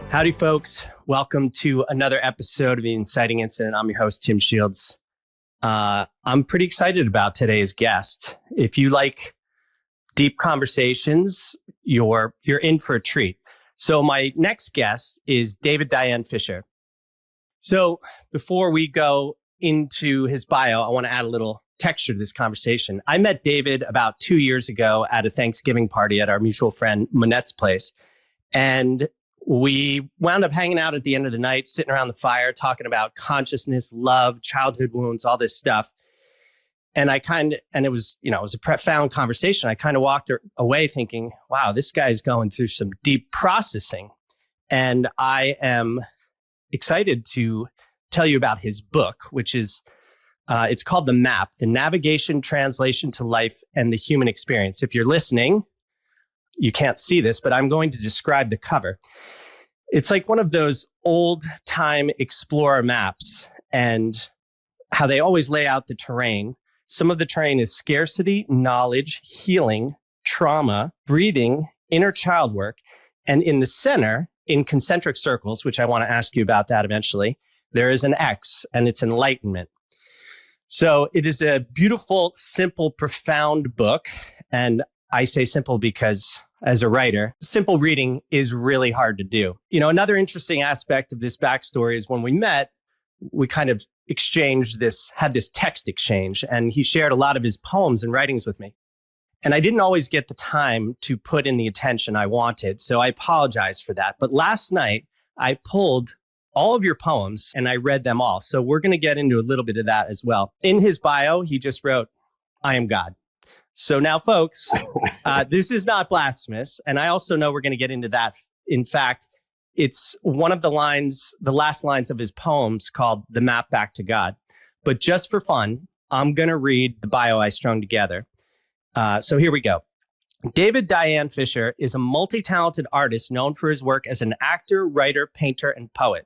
Howdy, folks. Welcome to another episode of The Inciting Incident. I'm your host, Tim Shields. I'm pretty excited about today's guest. If you like deep conversations, you're in for a treat. So my next guest is Dayan Fisher. So before we go into his bio, I want to add a little texture to this conversation. I met David about 2 years ago at a Thanksgiving party at our mutual friend Manette's place. And we wound up hanging out at the end of the night, sitting around the fire, talking about consciousness, love, childhood wounds, all this stuff. And it was a profound conversation. I kind of walked away thinking, wow, this guy's going through some deep processing. And I am excited to tell you about his book, which is, it's called The Map, The Navigation, Translation to Life and the Human Experience. If you're listening, you can't see this, but I'm going to describe the cover. It's like one of those old time explorer maps and how they always lay out the terrain. Some of the terrain is scarcity, knowledge, healing, trauma, breathing, inner child work. And in the center, in concentric circles, which I want to ask you about that eventually, there is an X, and it's enlightenment. So it is a beautiful, simple, profound book. And I say simple because as a writer, simple reading is really hard to do. You know, another interesting aspect of this backstory is when we met, we kind of had this text exchange, and he shared a lot of his poems and writings with me. And I didn't always get the time to put in the attention I wanted, so I apologize for that. But last night, I pulled all of your poems and I read them all. So we're going to get into a little bit of that as well. In his bio, he just wrote, "I am God." So now, folks, this is not blasphemous. And I also know we're going to get into that. In fact, it's one of the last lines of his poems called The Map Back to God. But just for fun, I'm going to read the bio I strung together. So here we go. Dayan Fisher is a multi-talented artist known for his work as an actor, writer, painter, and poet.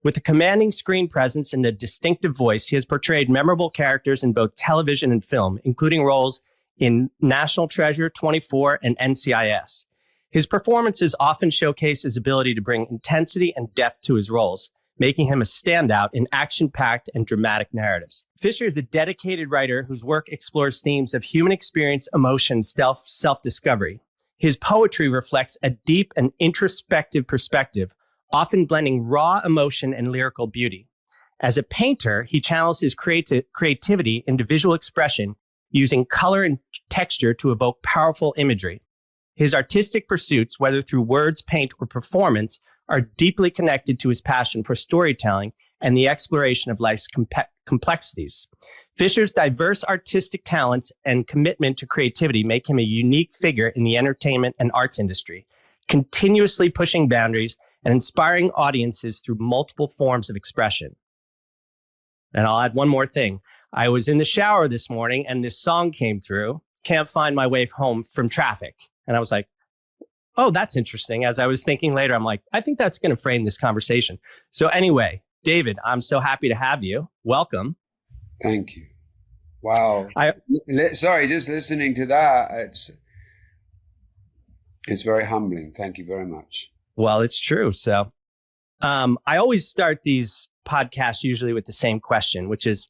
With a commanding screen presence and a distinctive voice, he has portrayed memorable characters in both television and film, including roles in National Treasure, 24, and NCIS. His performances often showcase his ability to bring intensity and depth to his roles, making him a standout in action-packed and dramatic narratives. Fisher is a dedicated writer whose work explores themes of human experience, emotion, self-discovery. His poetry reflects a deep and introspective perspective, often blending raw emotion and lyrical beauty. As a painter, he channels his creativity into visual expression, using color and texture to evoke powerful imagery. His artistic pursuits, whether through words, paint, or performance, are deeply connected to his passion for storytelling and the exploration of life's complexities. Fisher's diverse artistic talents and commitment to creativity make him a unique figure in the entertainment and arts industry, continuously pushing boundaries and inspiring audiences through multiple forms of expression. And I'll add one more thing. I was in the shower this morning and this song came through, "Can't Find My Way Home from Traffic." And I was like, oh, that's interesting. As I was thinking later, I'm like, I think that's going to frame this conversation. So anyway, David, I'm so happy to have you. Welcome. Thank you. Wow. Sorry, just listening to that, it's very humbling. Thank you very much. Well, it's true. So I always start these podcasts usually with the same question, which is,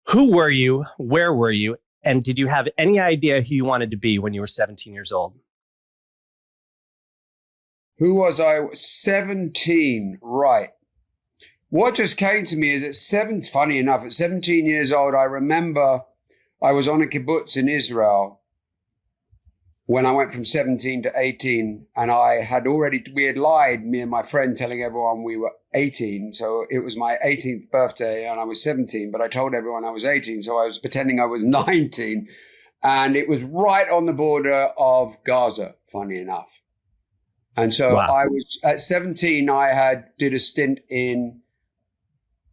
who were you? Where were you? And did you have any idea who you wanted to be when you were 17 years old? Who was I? 17, right. What just came to me is funny enough, at 17 years old, I remember I was on a kibbutz in Israel when I went from 17 to 18, and we had lied, me and my friend, telling everyone we were 18. So it was my 18th birthday and I was 17, but I told everyone I was 18. So I was pretending I was 19, and it was right on the border of Gaza, funny enough. And so wow. I was at 17, did a stint in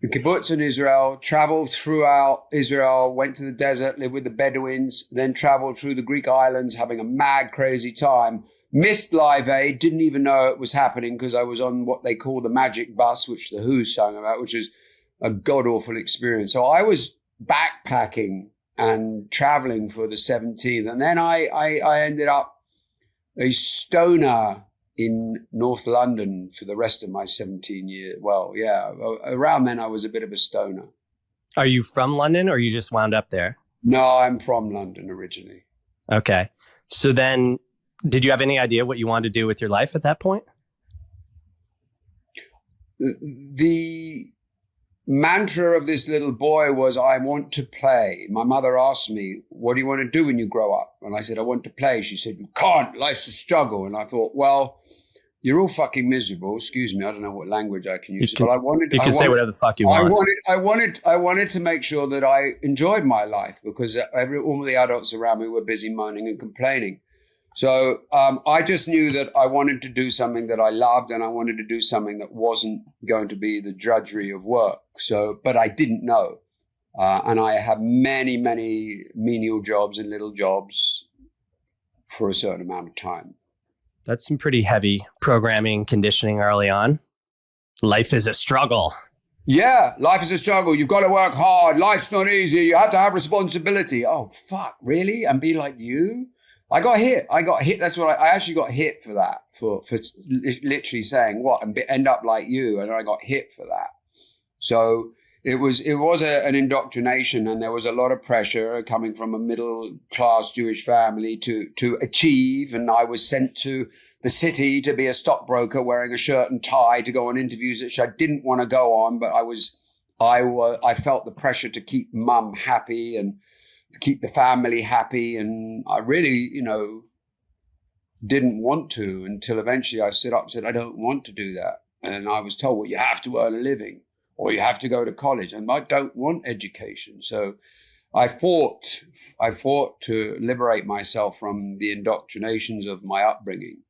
the kibbutz in Israel, traveled throughout Israel, went to the desert, lived with the Bedouins, then traveled through the Greek islands, having a mad, crazy time. Missed Live Aid, didn't even know it was happening because I was on what they call the Magic Bus, which the Who sang about, which is a god-awful experience. So I was backpacking and traveling for the 17th. And then I ended up a stoner in North London for the rest of my 17 years. Well, yeah, around then I was a bit of a stoner. Are you from London or you just wound up there? No, I'm from London originally. Okay. So then did you have any idea what you wanted to do with your life at that point? The mantra of this little boy was, I want to play. My mother asked me, what do you want to do when you grow up? And I said, I want to play. She said, you can't, life's a struggle. And I thought, well, you're all fucking miserable. Excuse me, I don't know what language I can use. But I wanted you can say whatever the fuck you want. I wanted to make sure that I enjoyed my life, because all the adults around me were busy moaning and complaining. So I just knew that I wanted to do something that I loved, and I wanted to do something that wasn't going to be the drudgery of work. So, but I didn't know. And I had many, many menial jobs and little jobs for a certain amount of time. That's some pretty heavy programming conditioning early on. Life is a struggle. Yeah, life is a struggle. You've got to work hard. Life's not easy. You have to have responsibility. Oh, fuck, really? And be like you? I got hit. That's what I actually got hit for that, for literally saying what and end up like you. And I got hit for that. So it was an indoctrination, and there was a lot of pressure coming from a middle class Jewish family to achieve. And I was sent to the city to be a stockbroker wearing a shirt and tie to go on interviews which I didn't want to go on, but I felt the pressure to keep mum happy and to keep the family happy. And I really, didn't want to, until eventually I stood up and said, I don't want to do that. And I was told, well, you have to earn a living or you have to go to college. And I don't want education. So I fought to liberate myself from the indoctrinations of my upbringing.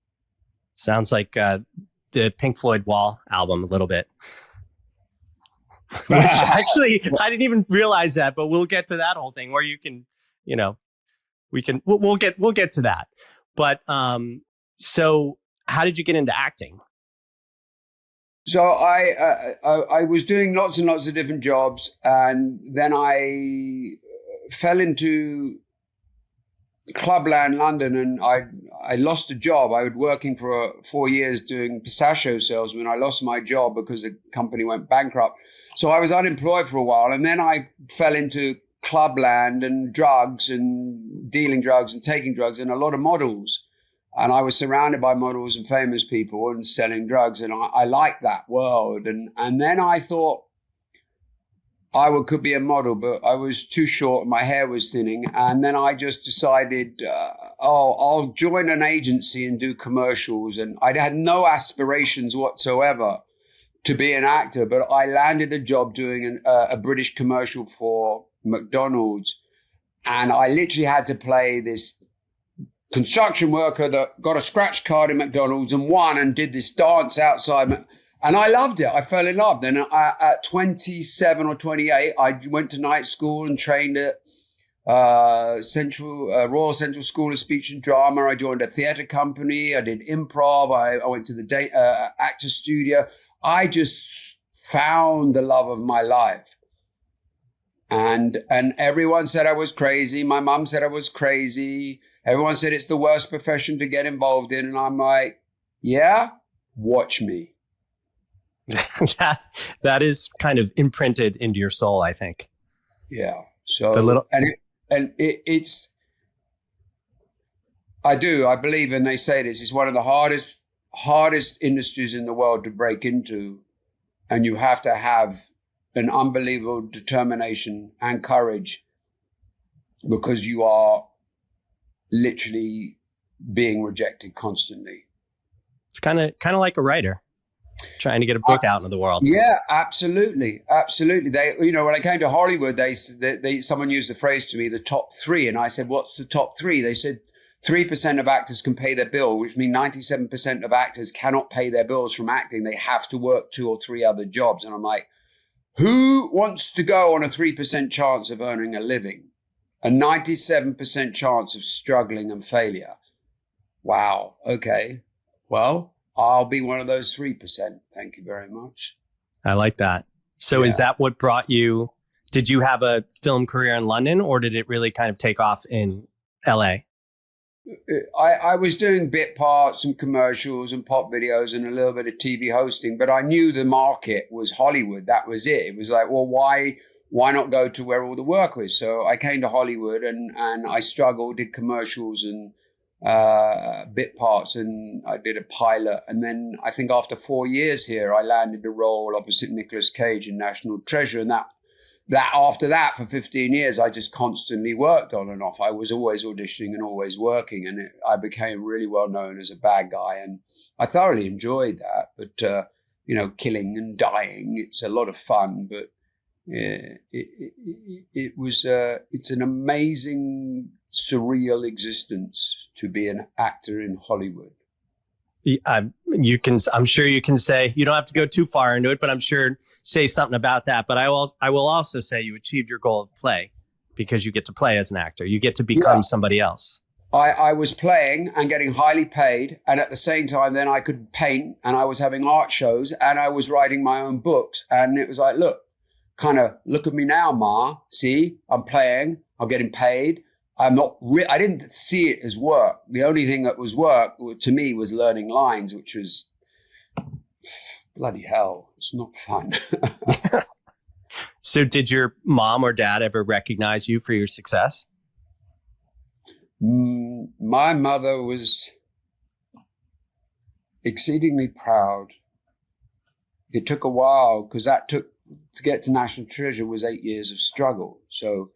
Sounds like the Pink Floyd Wall album a little bit. Which actually, I didn't even realize that, but we'll get to that whole thing where you can, we'll get to that. But so how did you get into acting? So I was doing lots and lots of different jobs, and then I fell into Clubland London, and I lost a job. I was working for 4 years doing pistachio sales when I lost my job because the company went bankrupt. So I was unemployed for a while, and then I fell into Clubland and drugs and dealing drugs and taking drugs and a lot of models. And I was surrounded by models and famous people and selling drugs, and I liked that world. And then I thought I could be a model, but I was too short and my hair was thinning. And then I just decided, I'll join an agency and do commercials. And I had no aspirations whatsoever to be an actor, but I landed a job doing a British commercial for McDonald's. And I literally had to play this construction worker that got a scratch card in McDonald's and won and did this dance outside. And I loved it. I fell in love. Then at 27 or 28, I went to night school and trained at Royal Central School of Speech and Drama. I joined a theatre company. I did improv. I went to the actor studio. I just found the love of my life. And everyone said I was crazy. My mum said I was crazy. Everyone said it's the worst profession to get involved in. And I'm like, yeah, watch me. that is kind of imprinted into your soul, I think. Yeah. So it's I believe, and they say this, it's one of the hardest industries in the world to break into, and you have to have an unbelievable determination and courage, because you are literally being rejected constantly. It's kind of like a writer trying to get a book out into the world. Yeah, absolutely. They, when I came to Hollywood, someone used the phrase to me, the top three. And I said, what's the top three? They said 3% of actors can pay their bill, which means 97% of actors cannot pay their bills from acting. They have to work 2 or 3 other jobs. And I'm like, who wants to go on a 3% chance of earning a living? A 97% chance of struggling and failure. Wow. Okay. Well, I'll be one of those 3%. Thank you very much. I like that. So Is that what brought you? Did you have a film career in London, or did it really kind of take off in LA? I was doing bit parts and commercials and pop videos and a little bit of TV hosting, but I knew the market was Hollywood. That was it. It was like, well, why not go to where all the work was? So I came to Hollywood and I struggled, did commercials and bit parts, and I did a pilot. And then I think after 4 years here, I landed a role opposite Nicolas Cage in National Treasure. And that after that, for 15 years, I just constantly worked on and off. I was always auditioning and always working, and I became really well known as a bad guy, and I thoroughly enjoyed that. But killing and dying, it's a lot of fun. But it's an amazing, surreal existence to be an actor in Hollywood. I'm sure you can say, you don't have to go too far into it, but I'm sure say something about that. But I will also say you achieved your goal of play, because you get to play as an actor. You get to become somebody else. I was playing and getting highly paid. And at the same time, then I could paint, and I was having art shows, and I was writing my own books. And it was like, look at me now, Ma. See, I'm playing, I'm getting paid. I'm not. I didn't see it as work. The only thing that was work to me was learning lines, which was bloody hell. It's not fun. So, did your mom or dad ever recognize you for your success? My mother was exceedingly proud. It took a while, because to get to National Treasure was 8 years of struggle. So.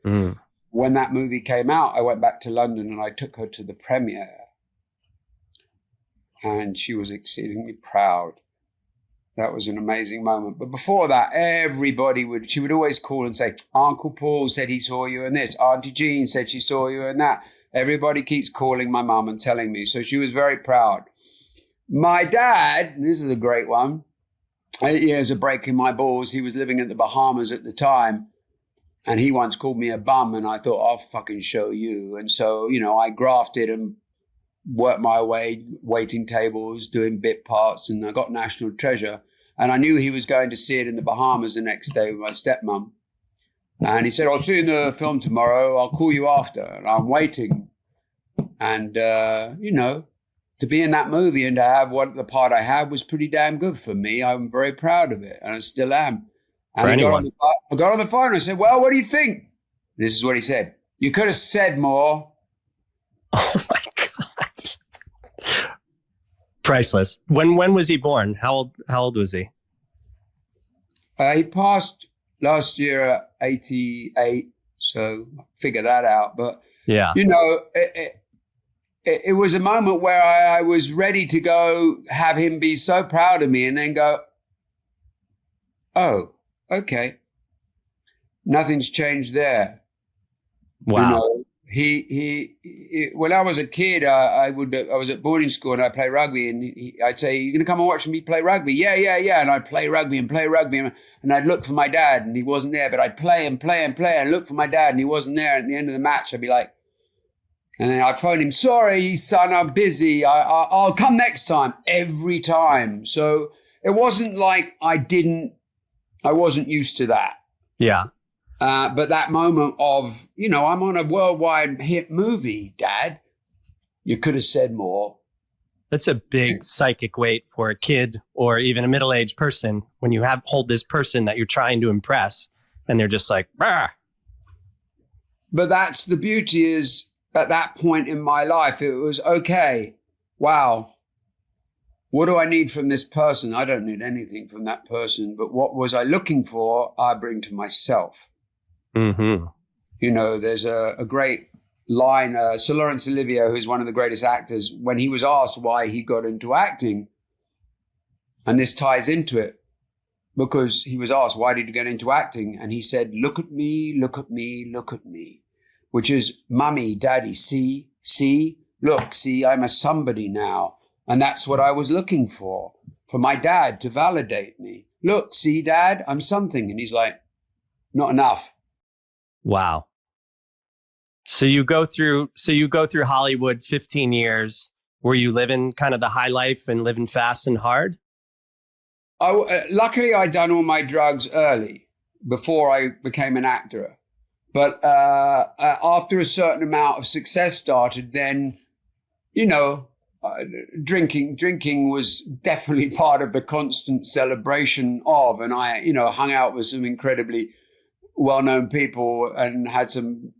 When that movie came out, I went back to London and I took her to the premiere. And she was exceedingly proud. That was an amazing moment. But before that, she would always call and say, Uncle Paul said he saw you in this. Auntie Jean said she saw you in that. Everybody keeps calling my mum and telling me. So she was very proud. My dad, this is a great one, 8 years of breaking my balls. He was living in the Bahamas at the time. And he once called me a bum, and I thought, I'll fucking show you. And so, I grafted and worked my way, waiting tables, doing bit parts, and I got National Treasure. And I knew he was going to see it in the Bahamas the next day with my stepmom. And he said, I'll see you in the film tomorrow. I'll call you after. And I'm waiting. And, to be in that movie and to have the part I had was pretty damn good for me. I'm very proud of it, and I still am. And I got on the phone and I said, well, what do you think? This is what he said. You could have said more. Oh, my God. Priceless. When was he born? How old was he? He passed last year at 88, so figure that out. But, yeah, it was a moment where I was ready to go have him be so proud of me and then go, oh, okay. Nothing's changed there. Wow. He when I was a kid, I was at boarding school and I play rugby, and I'd say, "You're going to come and watch me play rugby?" Yeah. And I'd play rugby, and I'd look for my dad, and he wasn't there. But I'd play and look for my dad, and he wasn't there. And at the end of the match, I'd be like, and then I'd phone him, "Sorry, son, I'm busy. I'll come next time." Every time. So it wasn't like I wasn't used to that. Yeah. But that moment of, I'm on a worldwide hit movie, Dad. You could have said more. That's a big psychic weight for a kid or even a middle-aged person when you hold this person that you're trying to impress and they're just like, bah. But that's the beauty is at that point in my life, it was okay. Wow. What do I need from this person? I don't need anything from that person. But what was I looking for? I bring to myself. Mm-hmm. There's a great line, Sir Laurence Olivier, who's one of the greatest actors, when he was asked why he got into acting, and this ties into it, because he was asked, why did you get into acting? And he said, look at me, look at me, look at me, which is, Mummy, Daddy, see, look, see, I'm a somebody now. And that's what I was looking for my dad to validate me. Look, see, Dad, I'm something. And he's like, not enough. Wow. So you go through Hollywood 15 years. Were you living kind of the high life and living fast and hard? Luckily, I'd done all my drugs early before I became an actor. But after a certain amount of success started, then you know, drinking was definitely part of the constant celebration of, and I, you know, hung out with some incredibly well-known people and had some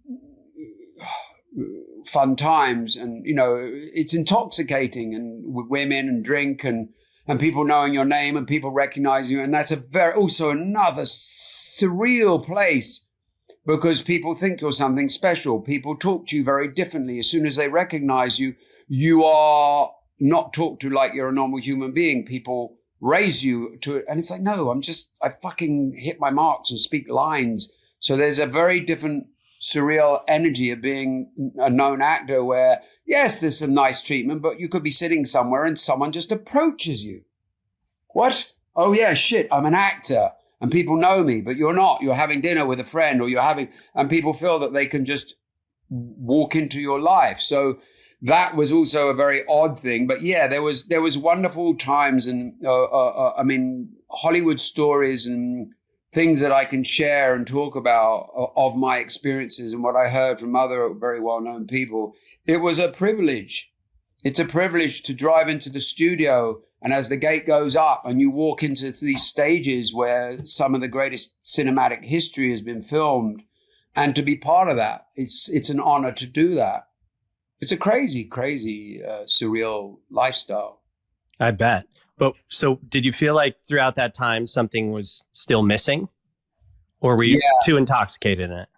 fun times. And, you know, it's intoxicating, and with women and drink and people knowing your name and people recognize you. And that's also another surreal place, because people think you're something special. People talk to you very differently. As soon as they recognize you, you are not talked to like you're a normal human being. People raise you to it. And it's like, no, I fucking hit my marks and speak lines. So there's a very different surreal energy of being a known actor where, yes, there's some nice treatment, but you could be sitting somewhere and someone just approaches you. What? Oh yeah, shit, I'm an actor and people know me, but you're not. You're having dinner with a friend, or and people feel that they can just walk into your life. So that was also a very odd thing. But yeah, there was wonderful times, and I mean, Hollywood stories and things that I can share and talk about of my experiences and what I heard from other very well-known people. It was a privilege. It's a privilege to drive into the studio, and as the gate goes up and you walk into these stages where some of the greatest cinematic history has been filmed, and to be part of that, it's an honor to do that. It's a crazy, surreal lifestyle. I bet. But so did you feel like throughout that time something was still missing, or were you too intoxicated in it?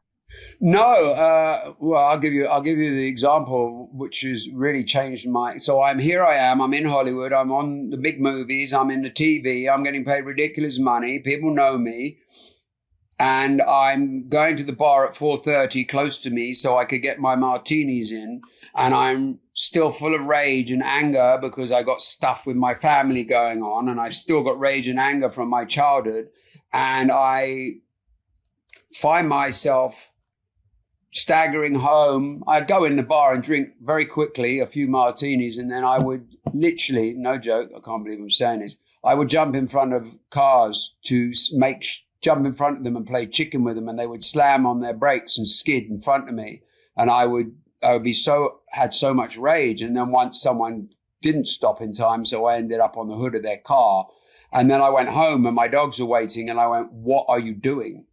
No, well, I'll give you the example, which has really changed so I'm in Hollywood, I'm on the big movies, I'm in the TV, I'm getting paid ridiculous money, people know me, and I'm going to the bar at 4:30 close to me so I could get my martinis in, and I'm still full of rage and anger because I got stuff with my family going on, and I've still got rage and anger from my childhood, and I find myself staggering home. I'd go in the bar and drink very quickly a few martinis, and then I would literally, no joke, I can't believe I'm saying this, I would jump in front of cars to jump in front of them and play chicken with them, and they would slam on their brakes and skid in front of me, and I would had so much rage. And then once someone didn't stop in time, so I ended up on the hood of their car, and then I went home and my dogs were waiting, and I went, "What are you doing?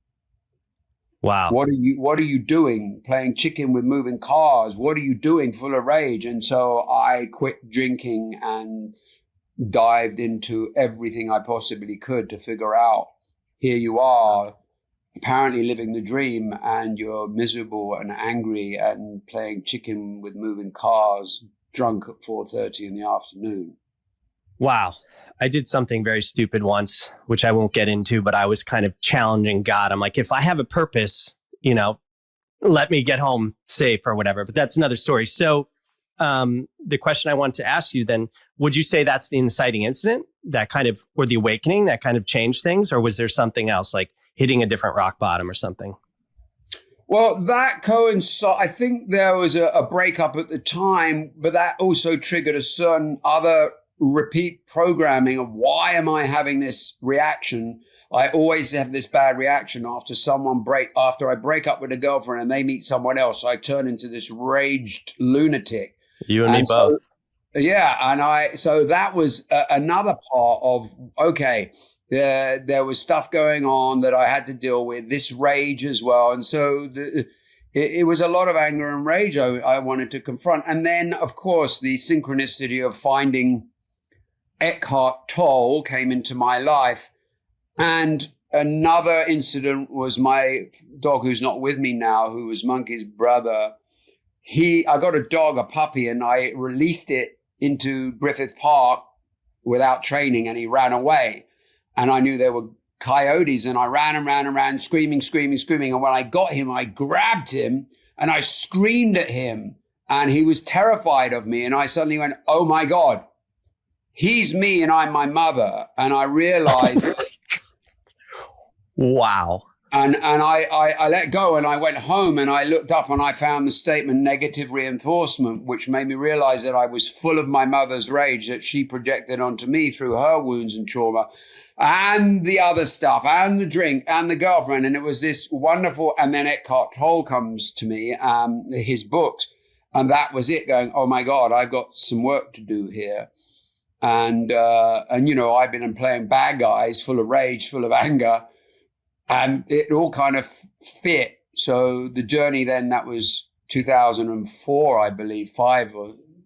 Wow. What are you doing playing chicken with moving cars? What are you doing?" Full of rage. And so I quit drinking and dived into everything I possibly could to figure out, here you are apparently living the dream, and you're miserable and angry and playing chicken with moving cars, drunk at 4:30 in the afternoon. Wow. I did something very stupid once, which I won't get into, but I was kind of challenging God. I'm like, if I have a purpose, you know, let me get home safe or whatever. But that's another story. So the question I want to ask you then, would you say that's the inciting incident that kind of, or the awakening that kind of changed things? Or was there something else, like hitting a different rock bottom or something? Well, that coincided. I think there was a breakup at the time, but that also triggered a certain other repeat programming of, why am I having this reaction? I always have this bad reaction after I break up with a girlfriend and they meet someone else. I turn into this raged lunatic. You and me both. Yeah. And so that was another part of, okay, there was stuff going on that I had to deal with, this rage as well. And so it was a lot of anger and rage I wanted to confront. And then, of course, the synchronicity of finding Eckhart Tolle came into my life. And another incident was my dog, who's not with me now, who was Monkey's brother. I got a dog, a puppy, and I released it into Griffith Park without training, and he ran away. And I knew there were coyotes, and I ran and ran and ran, screaming. And when I got him, I grabbed him and I screamed at him, and he was terrified of me. And I suddenly went, oh my God, he's me and I'm my mother. And I realized wow. And I let go, and I went home, and I looked up and I found the statement negative reinforcement, which made me realize that I was full of my mother's rage that she projected onto me through her wounds and trauma, and the other stuff, and the drink, and the girlfriend. And it was this wonderful, and then Eckhart Tolle comes to me, his books, And that was it, going, oh my God, I've got some work to do here. And I've been playing bad guys full of rage, full of anger, and it all kind of fit. So the journey then, that was 2004, I believe, that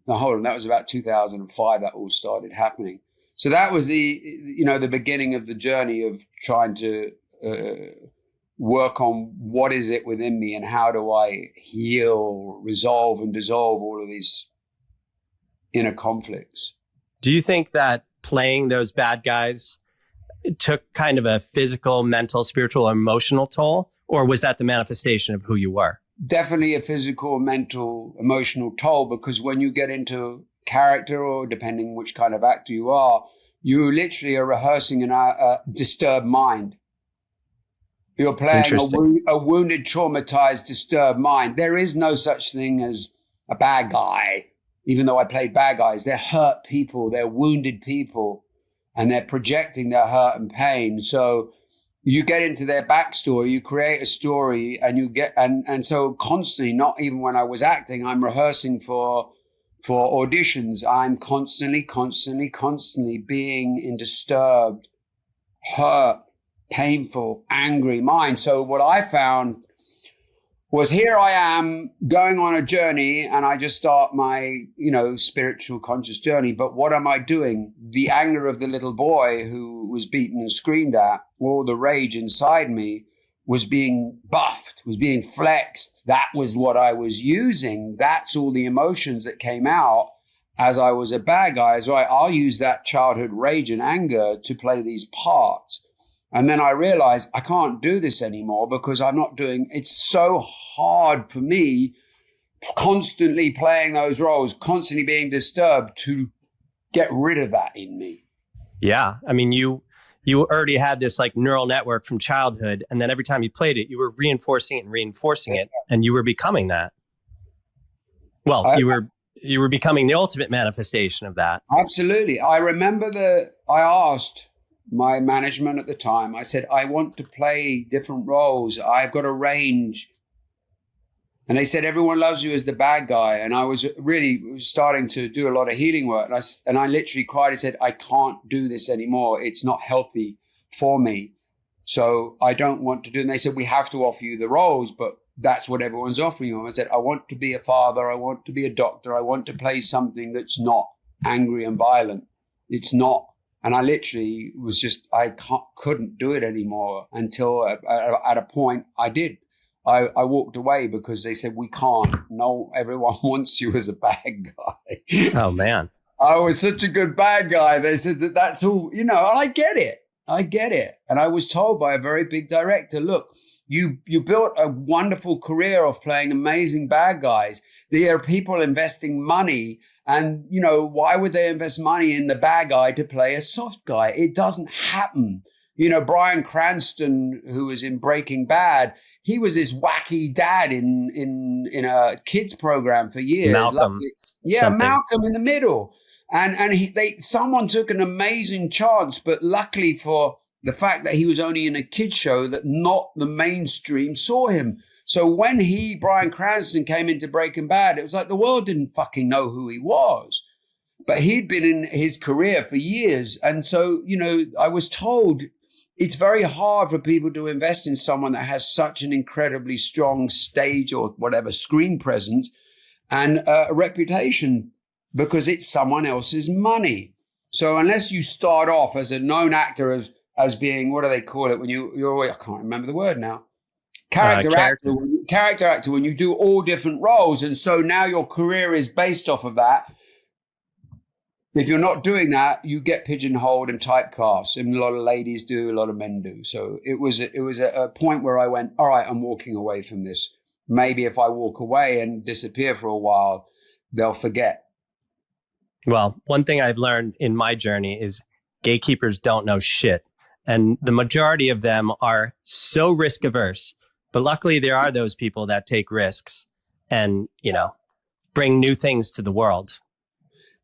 was about 2005 that all started happening. So that was the beginning of the journey of trying to work on what is it within me and how do I heal, resolve, and dissolve all of these inner conflicts. Do you think that playing those bad guys took kind of a physical, mental, spiritual, emotional toll? Or was that the manifestation of who you were? Definitely a physical, mental, emotional toll, because when you get into character, or depending which kind of actor you are, you literally are rehearsing a disturbed mind. You're playing a wounded, traumatized, disturbed mind. There is no such thing as a bad guy. Even though I played bad guys, they're hurt people, they're wounded people, and they're projecting their hurt and pain. So you get into their backstory, you create a story, and you get, and so constantly, not even when I was acting, I'm rehearsing for auditions. I'm constantly being in disturbed, hurt, painful, angry mind. So what I found was, here I am going on a journey, and I just start my, spiritual conscious journey. But what am I doing? The anger of the little boy who was beaten and screamed at, all the rage inside me was being buffed, was being flexed. That was what I was using. That's all the emotions that came out as I was a bad guy. So I'll use that childhood rage and anger to play these parts. And then I realized I can't do this anymore, because it's so hard for me constantly playing those roles, constantly being disturbed, to get rid of that in me. Yeah. I mean, you already had this like neural network from childhood. And then every time you played it, you were reinforcing it, and you were becoming that. Well, you were becoming the ultimate manifestation of that. Absolutely. I remember I asked my management at the time, I said, I want to play different roles. I've got a range. And they said, everyone loves you as the bad guy. And I was really starting to do a lot of healing work. And I literally cried and said, I can't do this anymore. It's not healthy for me. So I don't want to do it. And they said, we have to offer you the roles, but that's what everyone's offering you. And I said, I want to be a father. I want to be a doctor. I want to play something that's not angry and violent. It's not. And I literally was couldn't do it anymore until at a point I did. I walked away because they said, we can't. No, everyone wants you as a bad guy. Oh, man. I was such a good bad guy. They said that's all, and I get it. And I was told by a very big director, look, you built a wonderful career of playing amazing bad guys. There are people investing money. And, why would they invest money in the bad guy to play a soft guy? It doesn't happen. Bryan Cranston, who was in Breaking Bad, he was this wacky dad in a kids program for years. Malcolm. Malcolm in the Middle. And someone took an amazing chance, but luckily for the fact that he was only in a kids show, that not the mainstream saw him. So when Bryan Cranston, came into Breaking Bad, it was like the world didn't fucking know who he was. But he'd been in his career for years. And so, I was told it's very hard for people to invest in someone that has such an incredibly strong stage or whatever screen presence and a reputation, because it's someone else's money. So unless you start off as a known actor as being, what do they call it when I can't remember the word now. Character actor, when you do all different roles. And so now your career is based off of that. If you're not doing that, you get pigeonholed and typecast. And a lot of ladies do, a lot of men do. So it was a point where I went, all right, I'm walking away from this. Maybe if I walk away and disappear for a while, they'll forget. Well, one thing I've learned in my journey is gatekeepers don't know shit. And the majority of them are so risk averse. But luckily, there are those people that take risks and, bring new things to the world.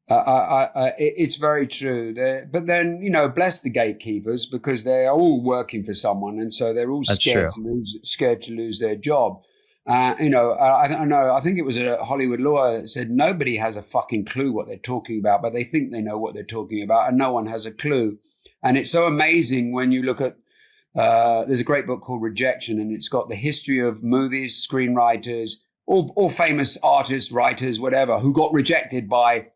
It's very true. But then, bless the gatekeepers, because they're all working for someone. And so they're all scared to lose their job. I don't know. I think it was a Hollywood lawyer that said nobody has a fucking clue what they're talking about, but they think they know what they're talking about, and no one has a clue. And it's so amazing when you look at. There's a great book called Rejection, and it's got the history of movies, screenwriters, all famous artists, writers, whatever, who got rejected by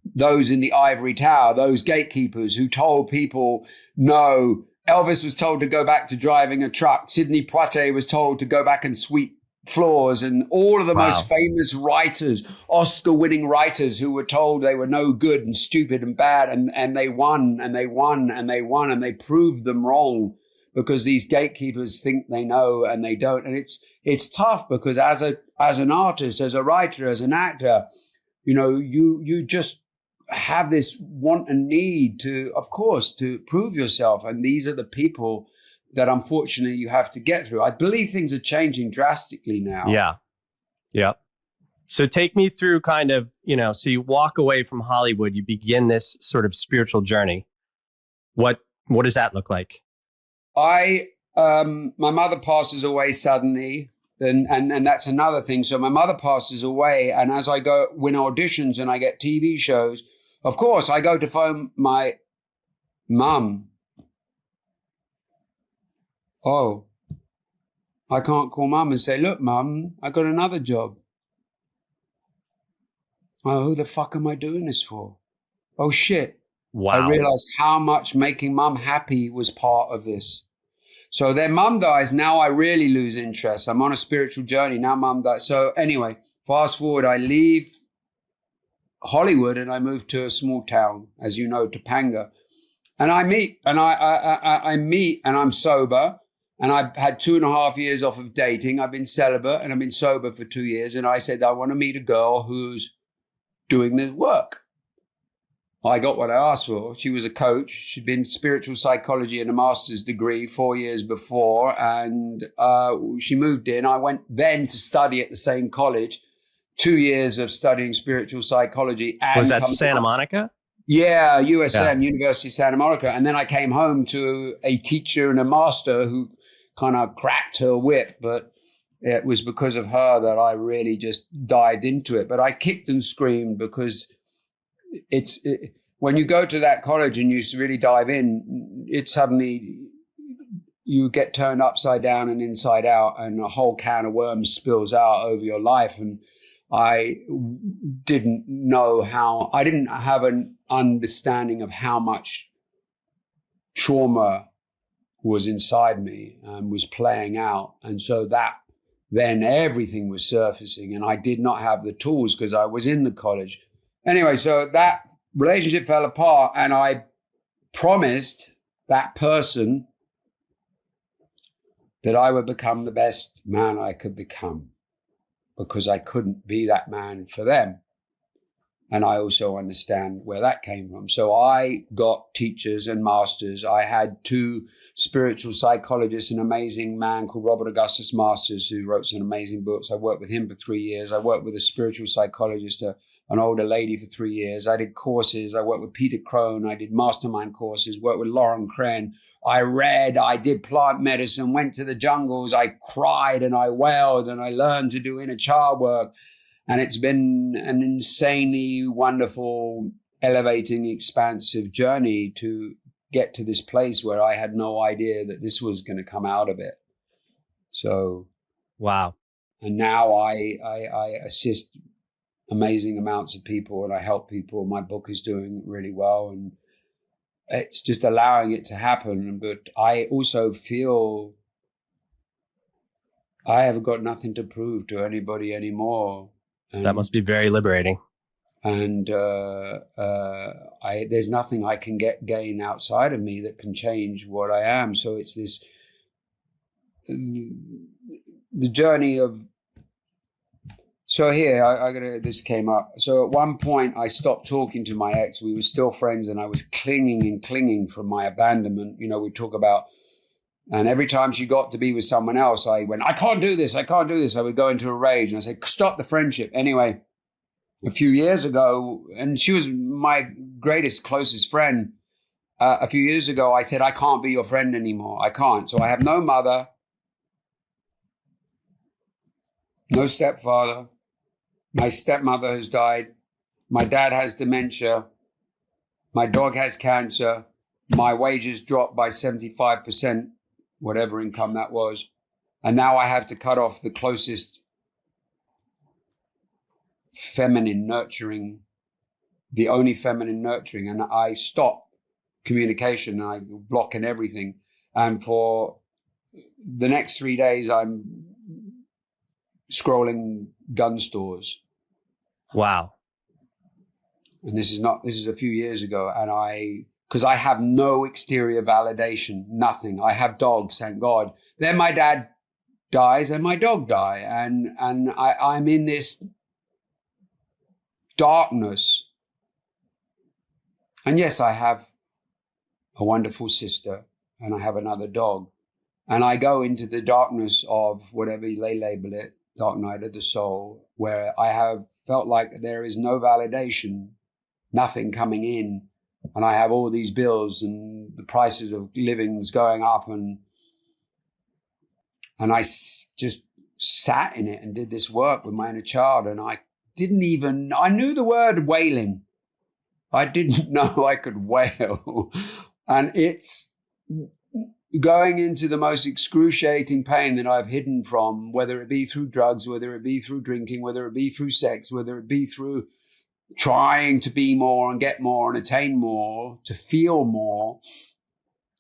those in the ivory tower, those gatekeepers who told people no. Elvis was told to go back to driving a truck. Sidney Poitier was told to go back and sweep floors, and all of the most famous writers, Oscar-winning writers who were told they were no good and stupid and bad, and they won and they won and they won, and they proved them wrong because these gatekeepers think they know and they don't. And it's tough because as an artist, as a writer, as an actor, you just have this want and need to, of course, to prove yourself. And these are the people that unfortunately you have to get through. I believe things are changing drastically now. Yeah. Yeah. So take me through kind of, so you walk away from Hollywood, you begin this sort of spiritual journey. What does that look like? My mother passes away suddenly. And that's another thing. So my mother passes away, and as I go win auditions and I get TV shows, of course, I go to phone my mum. Oh, I can't call mum and say, look, mum, I got another job. Oh, who the fuck am I doing this for? Oh, shit. Wow. I realized how much making mum happy was part of this. So then mum dies. Now I really lose interest. I'm on a spiritual journey. Now mum dies. So anyway, fast forward, I leave Hollywood and I move to a small town, as you know, Topanga. And I meet and I meet and I'm sober. And I've had 2.5 years off of dating. I've been celibate and I've been sober for 2 years. And I said, I want to meet a girl who's doing the work. I got what I asked for. She was a coach. She'd been spiritual psychology and a master's degree 4 years before. And she moved in. I went then to study at the same college, 2 years of studying spiritual psychology. And was that Santa Monica? Yeah, USM, University of Santa Monica. And then I came home to a teacher and a master who kind of cracked her whip. But it was because of her that I really just dived into it. But I kicked and screamed because when you go to that college and you really dive in, it suddenly you get turned upside down and inside out, and a whole can of worms spills out over your life. And I didn't have an understanding of how much trauma was inside me and was playing out. And so that then everything was surfacing, and I did not have the tools because I was in the college. Anyway, so that relationship fell apart, and I promised that person that I would become the best man I could become, because I couldn't be that man for them. And I also understand where that came from. So I got teachers and masters. I had 2 spiritual psychologists, an amazing man called Robert Augustus Masters, who wrote some amazing books. I worked with him for 3 years. I worked with a spiritual psychologist, an older lady, for 3 years. I did courses. I worked with Peter Crone. I did mastermind courses, worked with Lauren Crane. I read, I did plant medicine, went to the jungles. I cried and I wailed, and I learned to do inner child work. And it's been an insanely wonderful, elevating, expansive journey to get to this place where I had no idea that this was going to come out of it. So, wow. And now I assist amazing amounts of people, and I help people. My book is doing really well, and it's just allowing it to happen. But I also feel I have got nothing to prove to anybody anymore. And that must be very liberating. And there's nothing I can gain outside of me that can change what I am. So it's this, the journey of. So here, this came up. So at one point I stopped talking to my ex. We were still friends, and I was clinging from my abandonment. We talk about, and every time she got to be with someone else, I went, I can't do this. I would go into a rage, and I said, stop the friendship. Anyway, a few years ago, and she was my closest friend. A few years ago, I said, I can't be your friend anymore. I can't. So I have no mother. no stepfather. My stepmother has died. My dad has dementia. My dog has cancer. My wages dropped by 75%, whatever income that was. And now I have to cut off the closest feminine nurturing, the only feminine nurturing. And I stop communication and I block in everything. And for the next 3 days, I'm scrolling gun stores. Wow. And this is a few years ago. And because I have no exterior validation, nothing. I have dogs, thank God. Then my dad dies and my dog die. And I'm in this darkness. And yes, I have a wonderful sister and I have another dog. And I go into the darkness of whatever they label it, dark night of the soul, where I have felt like there is no validation, nothing coming in. And I have all these bills and the prices of living's going up. And I just sat in it and did this work with my inner child. And I knew the word wailing. I didn't know I could wail. And it's going into the most excruciating pain that I've hidden from, whether it be through drugs, whether it be through drinking, whether it be through sex, whether it be through trying to be more and get more and attain more, to feel more,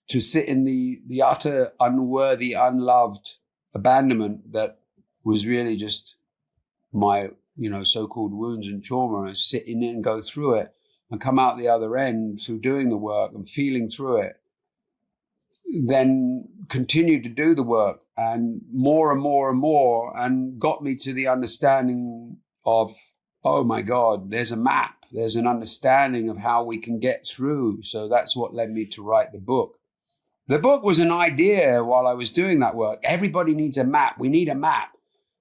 to sit in the utter unworthy, unloved abandonment that was really just my, so-called wounds and trauma, and sit in it and go through it and come out the other end through doing the work and feeling through it. Then continued to do the work and more and more and more, and got me to the understanding of, oh my God, there's a map, there's an understanding of how we can get through. So that's what led me to write the book. The book was an idea while I was doing that work. Everybody needs a map. We need a map.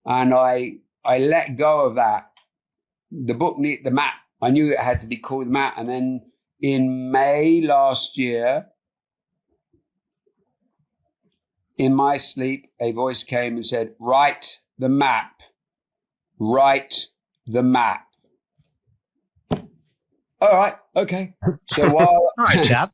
And I let go of that. The book needed the map. I knew it had to be called the map. And then in May last year, in my sleep, a voice came and said, write the map. Write the map. All right, okay. So while All right, chap.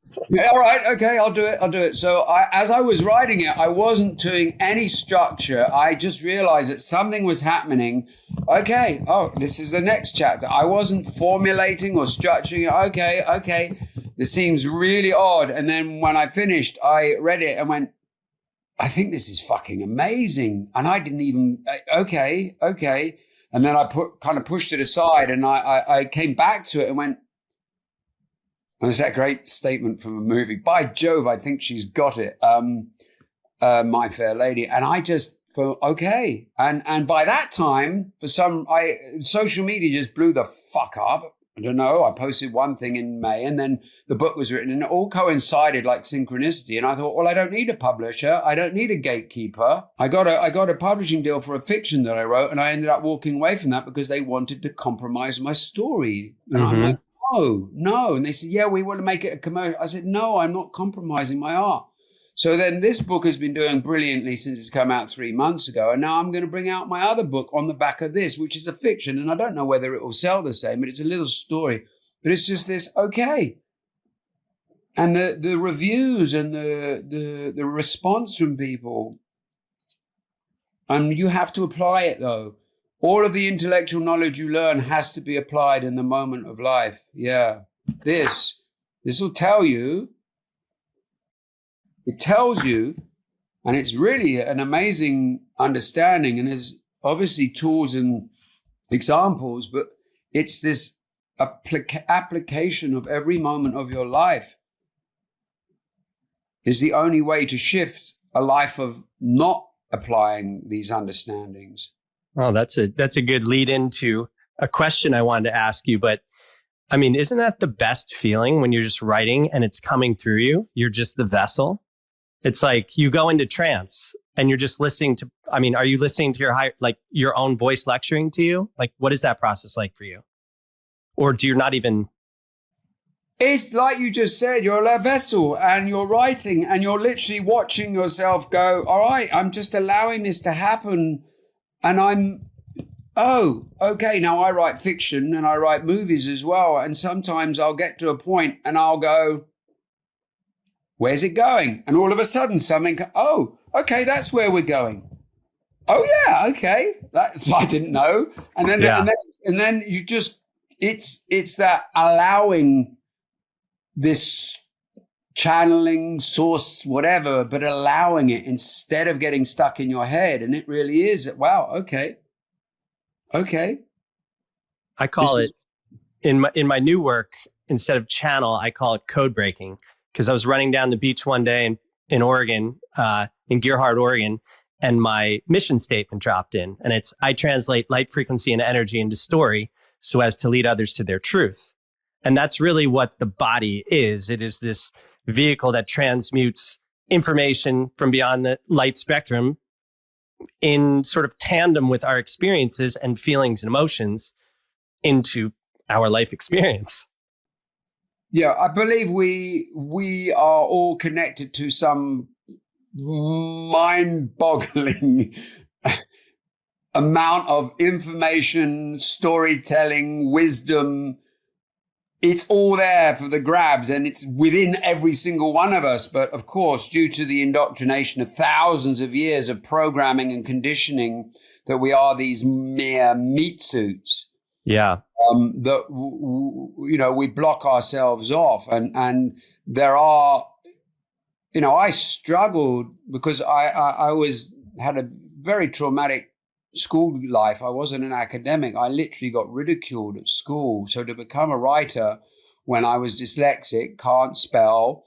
all right, okay, I'll do it. So as I was writing it, I wasn't doing any structure. I just realized that something was happening. Okay, this is the next chapter. I wasn't formulating or structuring it. Okay. This seems really odd. And then when I finished, I read it and went, I think this is fucking amazing. And I didn't even, okay. And then I pushed it aside, and I came back to it and went, and there's that great statement from a movie, by Jove, I think she's got it, My Fair Lady. And I just thought, okay. And by that time, social media just blew the fuck up. I don't know. I posted one thing in May, and then the book was written, and it all coincided like synchronicity. And I thought, well, I don't need a publisher. I don't need a gatekeeper. I got a publishing deal for a fiction that I wrote, and I ended up walking away from that because they wanted to compromise my story. And I'm like, no. And they said, yeah, we want to make it a commercial. I said, no, I'm not compromising my art. So then this book has been doing brilliantly since it's come out 3 months ago. And now I'm going to bring out my other book on the back of this, which is a fiction. And I don't know whether it will sell the same, but it's a little story. But it's just this, okay. And the reviews and the response from people, and you have to apply it though. All of the intellectual knowledge you learn has to be applied in the moment of life. Yeah. This will tell you. It tells you, and it's really an amazing understanding, and there's obviously tools and examples, but it's this application of every moment of your life is the only way to shift a life of not applying these understandings. Oh, that's a good lead into a question I wanted to ask you, but I mean, isn't that the best feeling when you're just writing and it's coming through you? You're just the vessel. It's like you go into trance and you're just listening to, are you listening to your own voice lecturing to you? Like, what is that process like for you? Or do you not even? It's like you just said, you're a vessel and you're writing and you're literally watching yourself go, all right, I'm just allowing this to happen. And oh, okay, now I write fiction and I write movies as well. And sometimes I'll get to a point and I'll go, where's it going? And all of a sudden something, oh, okay, that's where we're going. Oh yeah, okay. That's I didn't know. And then and then you just it's that allowing this channeling source, whatever, but allowing it instead of getting stuck in your head. And it really is, wow, okay. I call it in my new work, instead of channel, I call it code breaking, because I was running down the beach one day in Oregon, in Gerhardt, Oregon, and my mission statement dropped in, and it's, I translate light, frequency, and energy into story so as to lead others to their truth. And that's really what the body is. It is this vehicle that transmutes information from beyond the light spectrum in sort of tandem with our experiences and feelings and emotions into our life experience. Yeah, I believe we are all connected to some mind-boggling amount of information, storytelling, wisdom. It's all there for the grabs, and it's within every single one of us. But of course, due to the indoctrination of thousands of years of programming and conditioning, that we are these mere meat suits. Yeah. That we block ourselves off, and there are, I struggled because I always had a very traumatic school life. I wasn't an academic. I literally got ridiculed at school. So to become a writer when I was dyslexic, can't spell,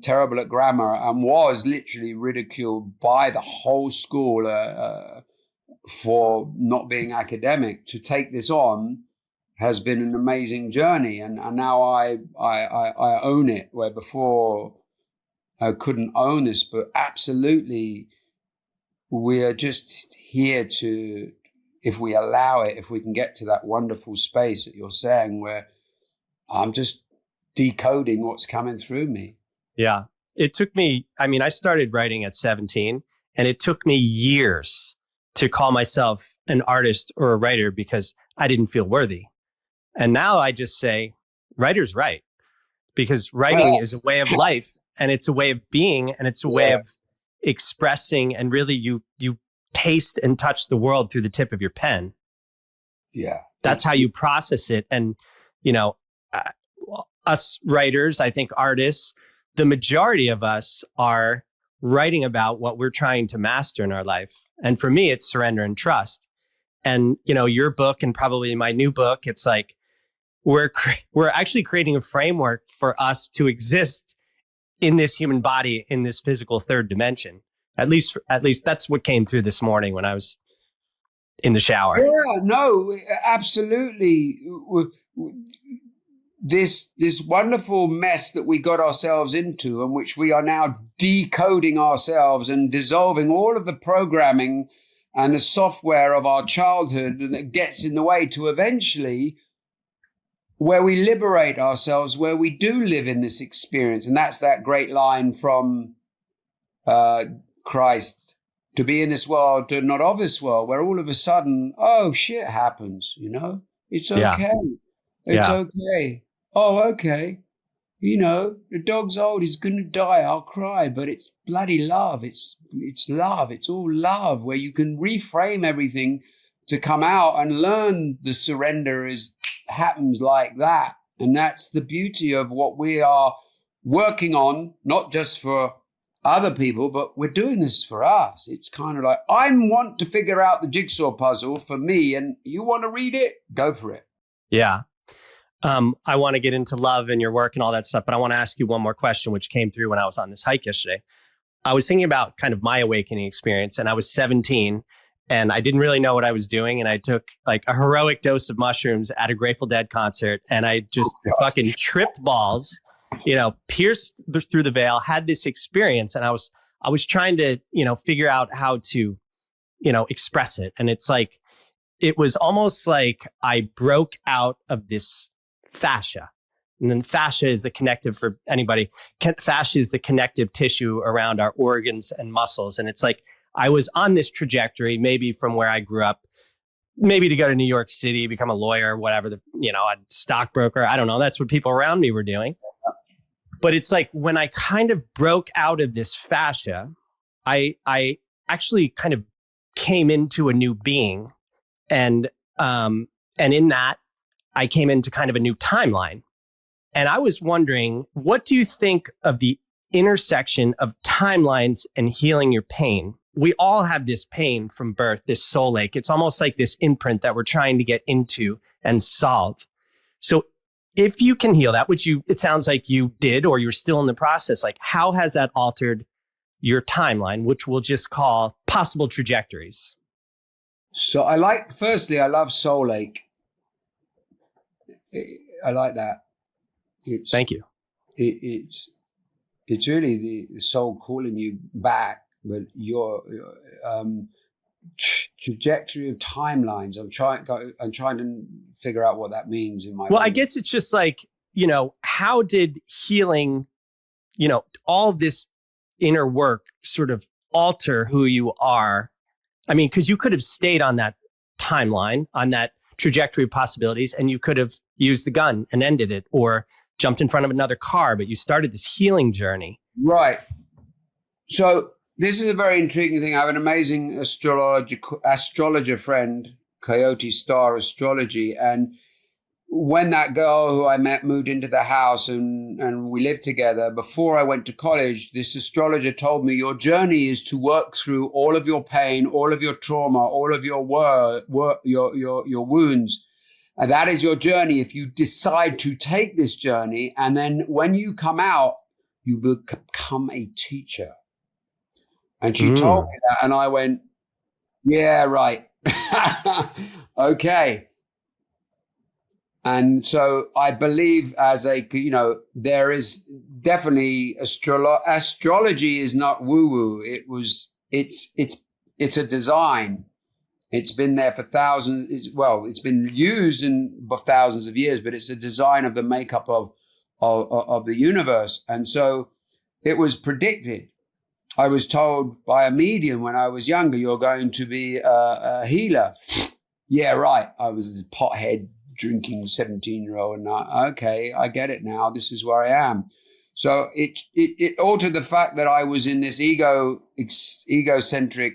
terrible at grammar, and was literally ridiculed by the whole school for not being academic, to take this on has been an amazing journey. And now I own it, where before I couldn't own this. But absolutely, we are just here to, if we allow it, if we can get to that wonderful space that you're saying, where I'm just decoding what's coming through me. Yeah. It took me, I started writing at 17, and it took me years to call myself an artist or a writer because I didn't feel worthy. And now I just say, writer's right, because writing is a way of life, and it's a way of being, and it's a way of expressing, and really you taste and touch the world through the tip of your pen. Yeah. That's how you process it. And, us writers, I think artists, the majority of us are writing about what we're trying to master in our life. And for me, it's surrender and trust. And, your book and probably my new book, it's like, we're actually creating a framework for us to exist in this human body, in this physical third dimension. At least that's what came through this morning when I was in the shower. Yeah, no, absolutely. This wonderful mess that we got ourselves into, and which we are now decoding ourselves and dissolving all of the programming and the software of our childhood that gets in the way, to eventually where we liberate ourselves, where we do live in this experience. And that's that great line from Christ, to be in this world, to not of this world, where all of a sudden, oh, shit happens, It's okay. It's okay. Oh, okay. The dog's old, he's going to die, I'll cry, but it's bloody love. It's love. It's all love, where you can reframe everything to come out and learn the surrender happens like that. And that's the beauty of what we are working on, not just for other people, but we're doing this for us. It's kind of like, I want to figure out the jigsaw puzzle for me, and you want to read it, go for it. Yeah. I want to get into love and your work and all that stuff, but I want to ask you one more question, which came through when I was on this hike yesterday. I was thinking about kind of my awakening experience, and I was 17 and I didn't really know what I was doing. And I took like a heroic dose of mushrooms at a Grateful Dead concert, and I just fucking tripped balls, pierced through the veil, had this experience. And I was trying to, figure out how to, express it. And it's like, it was almost like I broke out of this fascia. And then fascia is the connective, for anybody. Fascia is the connective tissue around our organs and muscles. And it's like I was on this trajectory, maybe from where I grew up, maybe to go to New York City, become a lawyer, whatever, a stockbroker. I don't know. That's what people around me were doing. But it's like when I kind of broke out of this fascia, I actually kind of came into a new being. And in that, I came into kind of a new timeline. And I was wondering, what do you think of the intersection of timelines and healing your pain? We all have this pain from birth, this soul ache. It's almost like this imprint that we're trying to get into and solve. So if you can heal that, which it sounds like you did, or you're still in the process, like how has that altered your timeline, which we'll just call possible trajectories? So firstly, I love soul ache. I like that. Thank you. It's really the soul calling you back, but your trajectory of timelines. I'm trying to figure out what that means in my. Well, I guess it's just like, how did healing, all this inner work sort of alter who you are? I mean, because you could have stayed on that timeline, on that trajectory of possibilities, and you could have used the gun and ended it, or jumped in front of another car, but you started this healing journey. Right. So this is a very intriguing thing. I have an amazing astrologer friend, Coyote Star Astrology. And when that girl who I met moved into the house and we lived together, before I went to college, this astrologer told me, your journey is to work through all of your pain, all of your trauma, all of your your wounds. And that is your journey. If you decide to take this journey, and then when you come out, you will become a teacher. And she told me that, and I went, yeah, right. Okay. And so I believe there is definitely astrology is not woo-woo. It's a design. It's been there for thousands. It's been used for thousands of years, but it's a design of the makeup of the universe. And so it was predicted. I was told by a medium when I was younger, you're going to be a healer. Yeah, right. I was this pothead drinking 17-year-old. And okay, I get it now. This is where I am. So it altered the fact that I was in this egocentric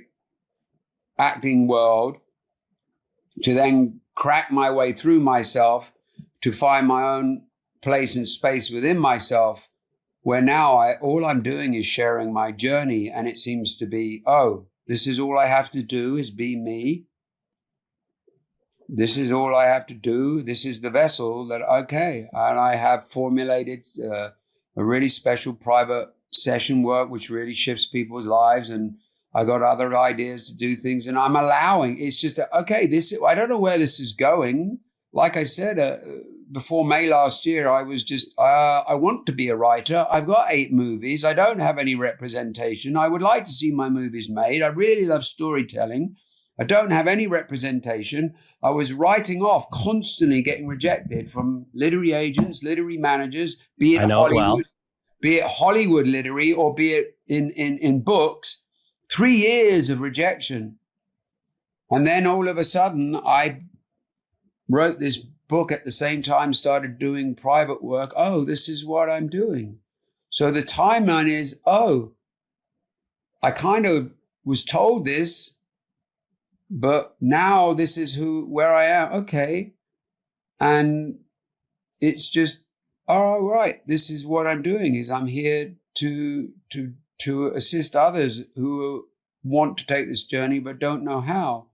acting world, to then crack my way through myself, to find my own place and space within myself, where now all I'm doing is sharing my journey. And it seems to be, this is all I have to do is be me. This is all I have to do. This is the vessel that, okay. And I have formulated a really special private session work, which really shifts people's lives. And I got other ideas to do things, and I'm allowing. It's just, okay, I don't know where this is going. Like I said, before May last year, I was just, I want to be a writer. I've got 8 movies. I don't have any representation. I would like to see my movies made. I really love storytelling. I don't have any representation. I was writing off, constantly getting rejected from literary agents, literary managers, be it Hollywood literary, or be it in books. 3 years of rejection. And then all of a sudden, I wrote this book at the same time, started doing private work. This is what I'm doing. So the timeline is, I kind of was told this, but now this is where I am. Okay. And it's just, all right, this is what I'm doing, is I'm here to assist others who want to take this journey but don't know how.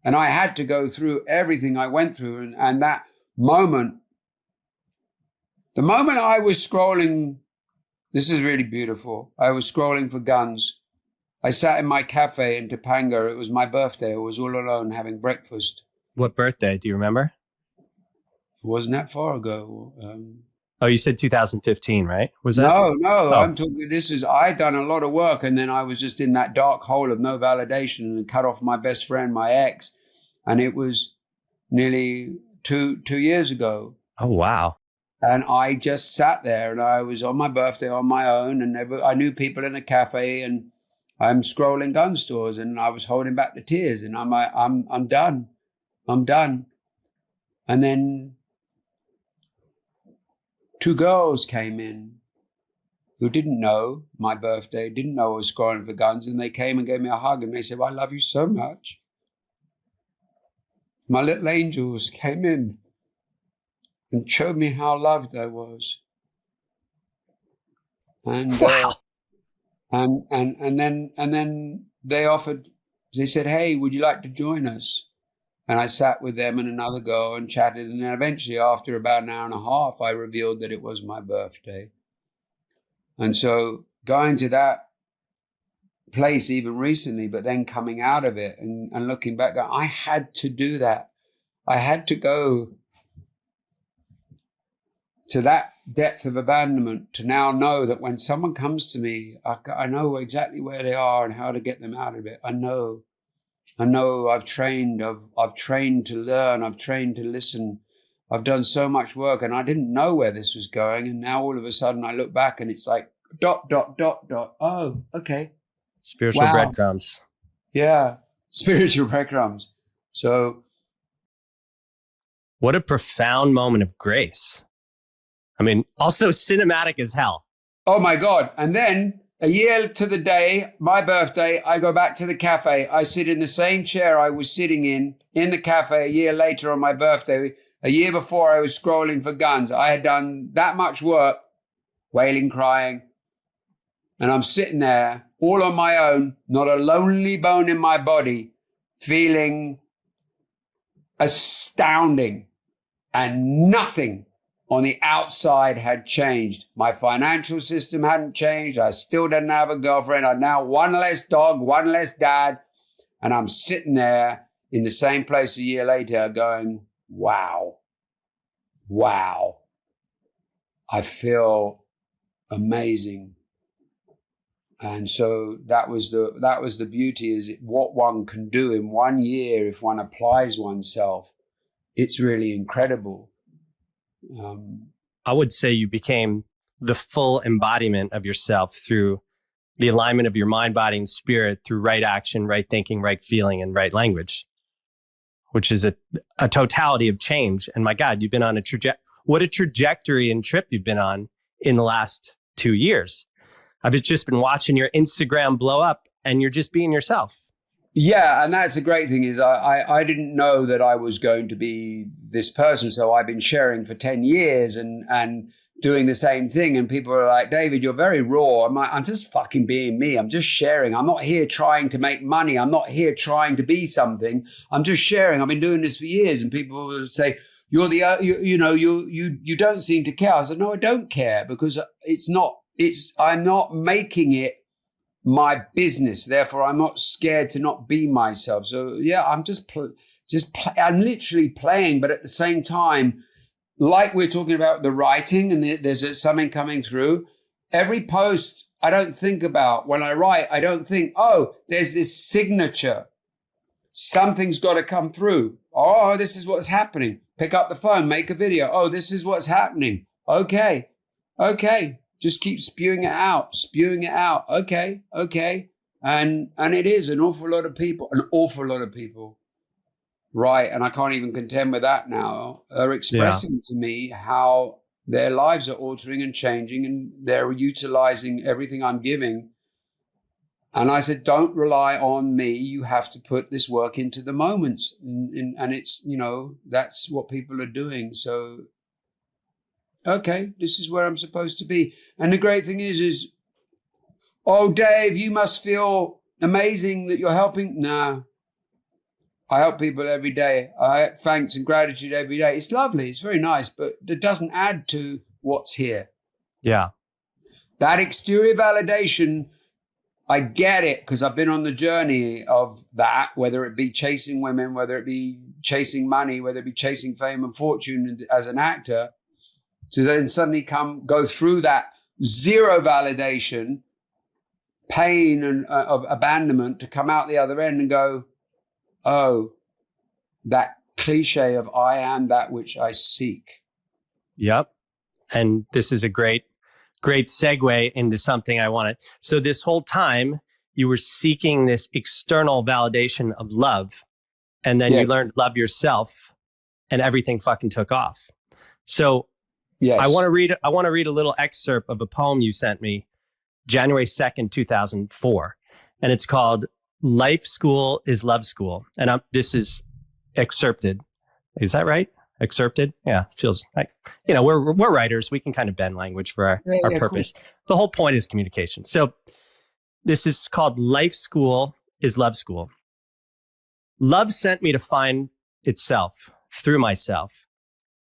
And I had to go through everything I went through. And that moment, the moment I was scrolling, this is really beautiful. I was scrolling for guns. I sat in my cafe in Topanga. It was my birthday. I was all alone having breakfast. What birthday? Do you remember? It wasn't that far ago. You said 2015, right? Was that? No. I'm talking, I'd done a lot of work, and then I was just in that dark hole of no validation, and cut off my best friend, my ex. And it was nearly two years ago. Oh, wow. And I just sat there, and I was on my birthday on my own, and I knew people in a cafe, and I'm scrolling gun stores, and I was holding back the tears, and I'm done. I'm done. And then 2 girls came in who didn't know my birthday, didn't know I was scoring for guns, and they came and gave me a hug, and they said, well, I love you so much. My little angels came in and showed me how loved I was. And Wow. and then they said, hey, would you like to join us? And I sat with them and another girl and chatted. And then eventually, after about an hour and a half, I revealed that it was my birthday. And so going to that place even recently, but then coming out of it and looking back, I had to do that. I had to go to that depth of abandonment to now know that when someone comes to me, I know exactly where they are and how to get them out of it. I know I've trained to learn. I've trained to listen. I've done so much work, and I didn't know where this was going. And now all of a sudden I look back and it's like ... Oh, okay. Spiritual breadcrumbs. Yeah. Spiritual breadcrumbs. So what a profound moment of grace. I mean, also cinematic as hell. Oh my God. And then a year to the day, my birthday, I go back to the cafe. I sit in the same chair I was sitting in the cafe a year later on my birthday. A year before I was scrolling for guns. I had done that much work, wailing, crying. And I'm sitting there all on my own, not a lonely bone in my body, feeling astounding. And nothing on the outside had changed. My financial system hadn't changed. I still didn't have a girlfriend. I'd now one less dog, one less dad. And I'm sitting there in the same place a year later going, wow. I feel amazing. And so that was the beauty, is what one can do in 1 year if one applies oneself. It's really incredible. I would say you became the full embodiment of yourself through the alignment of your mind, body, and spirit through right action, right thinking, right feeling, and right language, which is a totality of change. And my God, you've been on what a trajectory and trip you've been on in the last 2 years. I've just been watching your Instagram blow up, and you're just being yourself. Yeah, and that's the great thing, is I didn't know that I was going to be this person. So I've been sharing for 10 years and doing the same thing. And people are like, David, you're very raw. I'm like, I'm just fucking being me. I'm just sharing. I'm not here trying to make money. I'm not here trying to be something. I'm just sharing. I've been doing this for years. And people will say, you don't seem to care. I said, no, I don't care, because I'm not making it my business. Therefore, I'm not scared to not be myself. So yeah, I'm I'm literally playing, but at the same time, like we're talking about the writing, and there's something coming through. Every post I don't think about. When I write, I don't think, oh, there's this signature. Something's got to come through. Oh, this is what's happening. Pick up the phone, make a video. Oh, this is what's happening. Okay. Just keep spewing it out. Okay. And it is an awful lot of people. Right. And I can't even contend with that now, are expressing to me how their lives are altering and changing, and they're utilizing everything I'm giving. And I said, don't rely on me. You have to put this work into the moments. And it's, that's what people are doing. So, okay, this is where I'm supposed to be. And the great thing is, oh, Dave, you must feel amazing that you're helping. No, I help people every day. I have thanks and gratitude every day. It's lovely. It's very nice, but it doesn't add to what's here. Yeah. That exterior validation, I get it, because I've been on the journey of that, whether it be chasing women, whether it be chasing money, whether it be chasing fame and fortune as an actor, to then suddenly go through that zero validation, pain and of abandonment, to come out the other end and go, oh, that cliche of I am that which I seek. Yep. And this is a great segue into something I wanted. So this whole time you were seeking this external validation of love. And then you Yes. learn to love yourself, and everything fucking took off. So Yes. I want to read a little excerpt of a poem you sent me January 2nd, 2004. And it's called Life School is Love School. And this is excerpted. Is that right? Excerpted? Yeah, it feels like, we're writers. We can kind of bend language for our purpose. Cool. The whole point is communication. So this is called Life School is Love School. Love sent me to find itself through myself.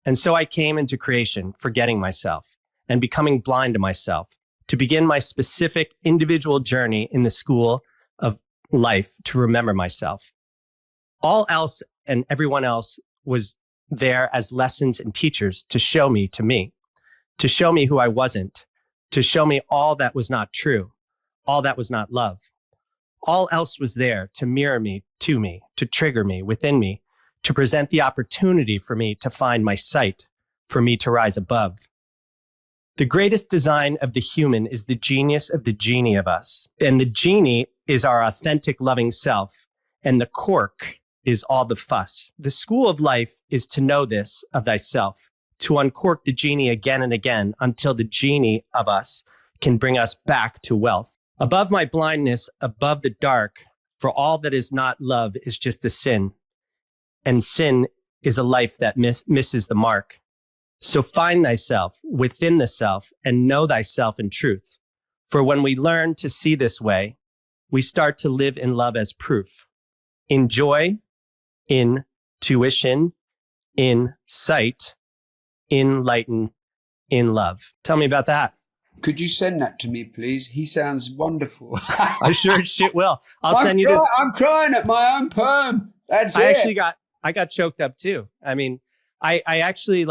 And so I came into creation, forgetting myself and becoming blind to myself, to begin my specific individual journey in the school of life to remember myself. All else and everyone else was there as lessons and teachers to show me to show me who I wasn't, to show me all that was not true, all that was not love. All else was there to mirror me, to trigger me, within me, to present the opportunity for me to find my sight, for me to rise above. The greatest design of the human is the genius of the genie of us. And the genie is our authentic, loving self. And the cork is all the fuss. The school of life is to know this of thyself, to uncork the genie again and again until the genie of us can bring us back to wealth. Above my blindness, above the dark, for all that is not love is just a sin. And sin is a life that misses the mark. So find thyself within the self and know thyself in truth. For when we learn to see this way, we start to live in love as proof. In joy, in tuition, in sight, in lighten, in love. Tell me about that. Could you send that to me, please? He sounds wonderful. I sure shit will. I'll send you this. I'm crying at my own poem. That's it. I got choked up too. I mean, I actually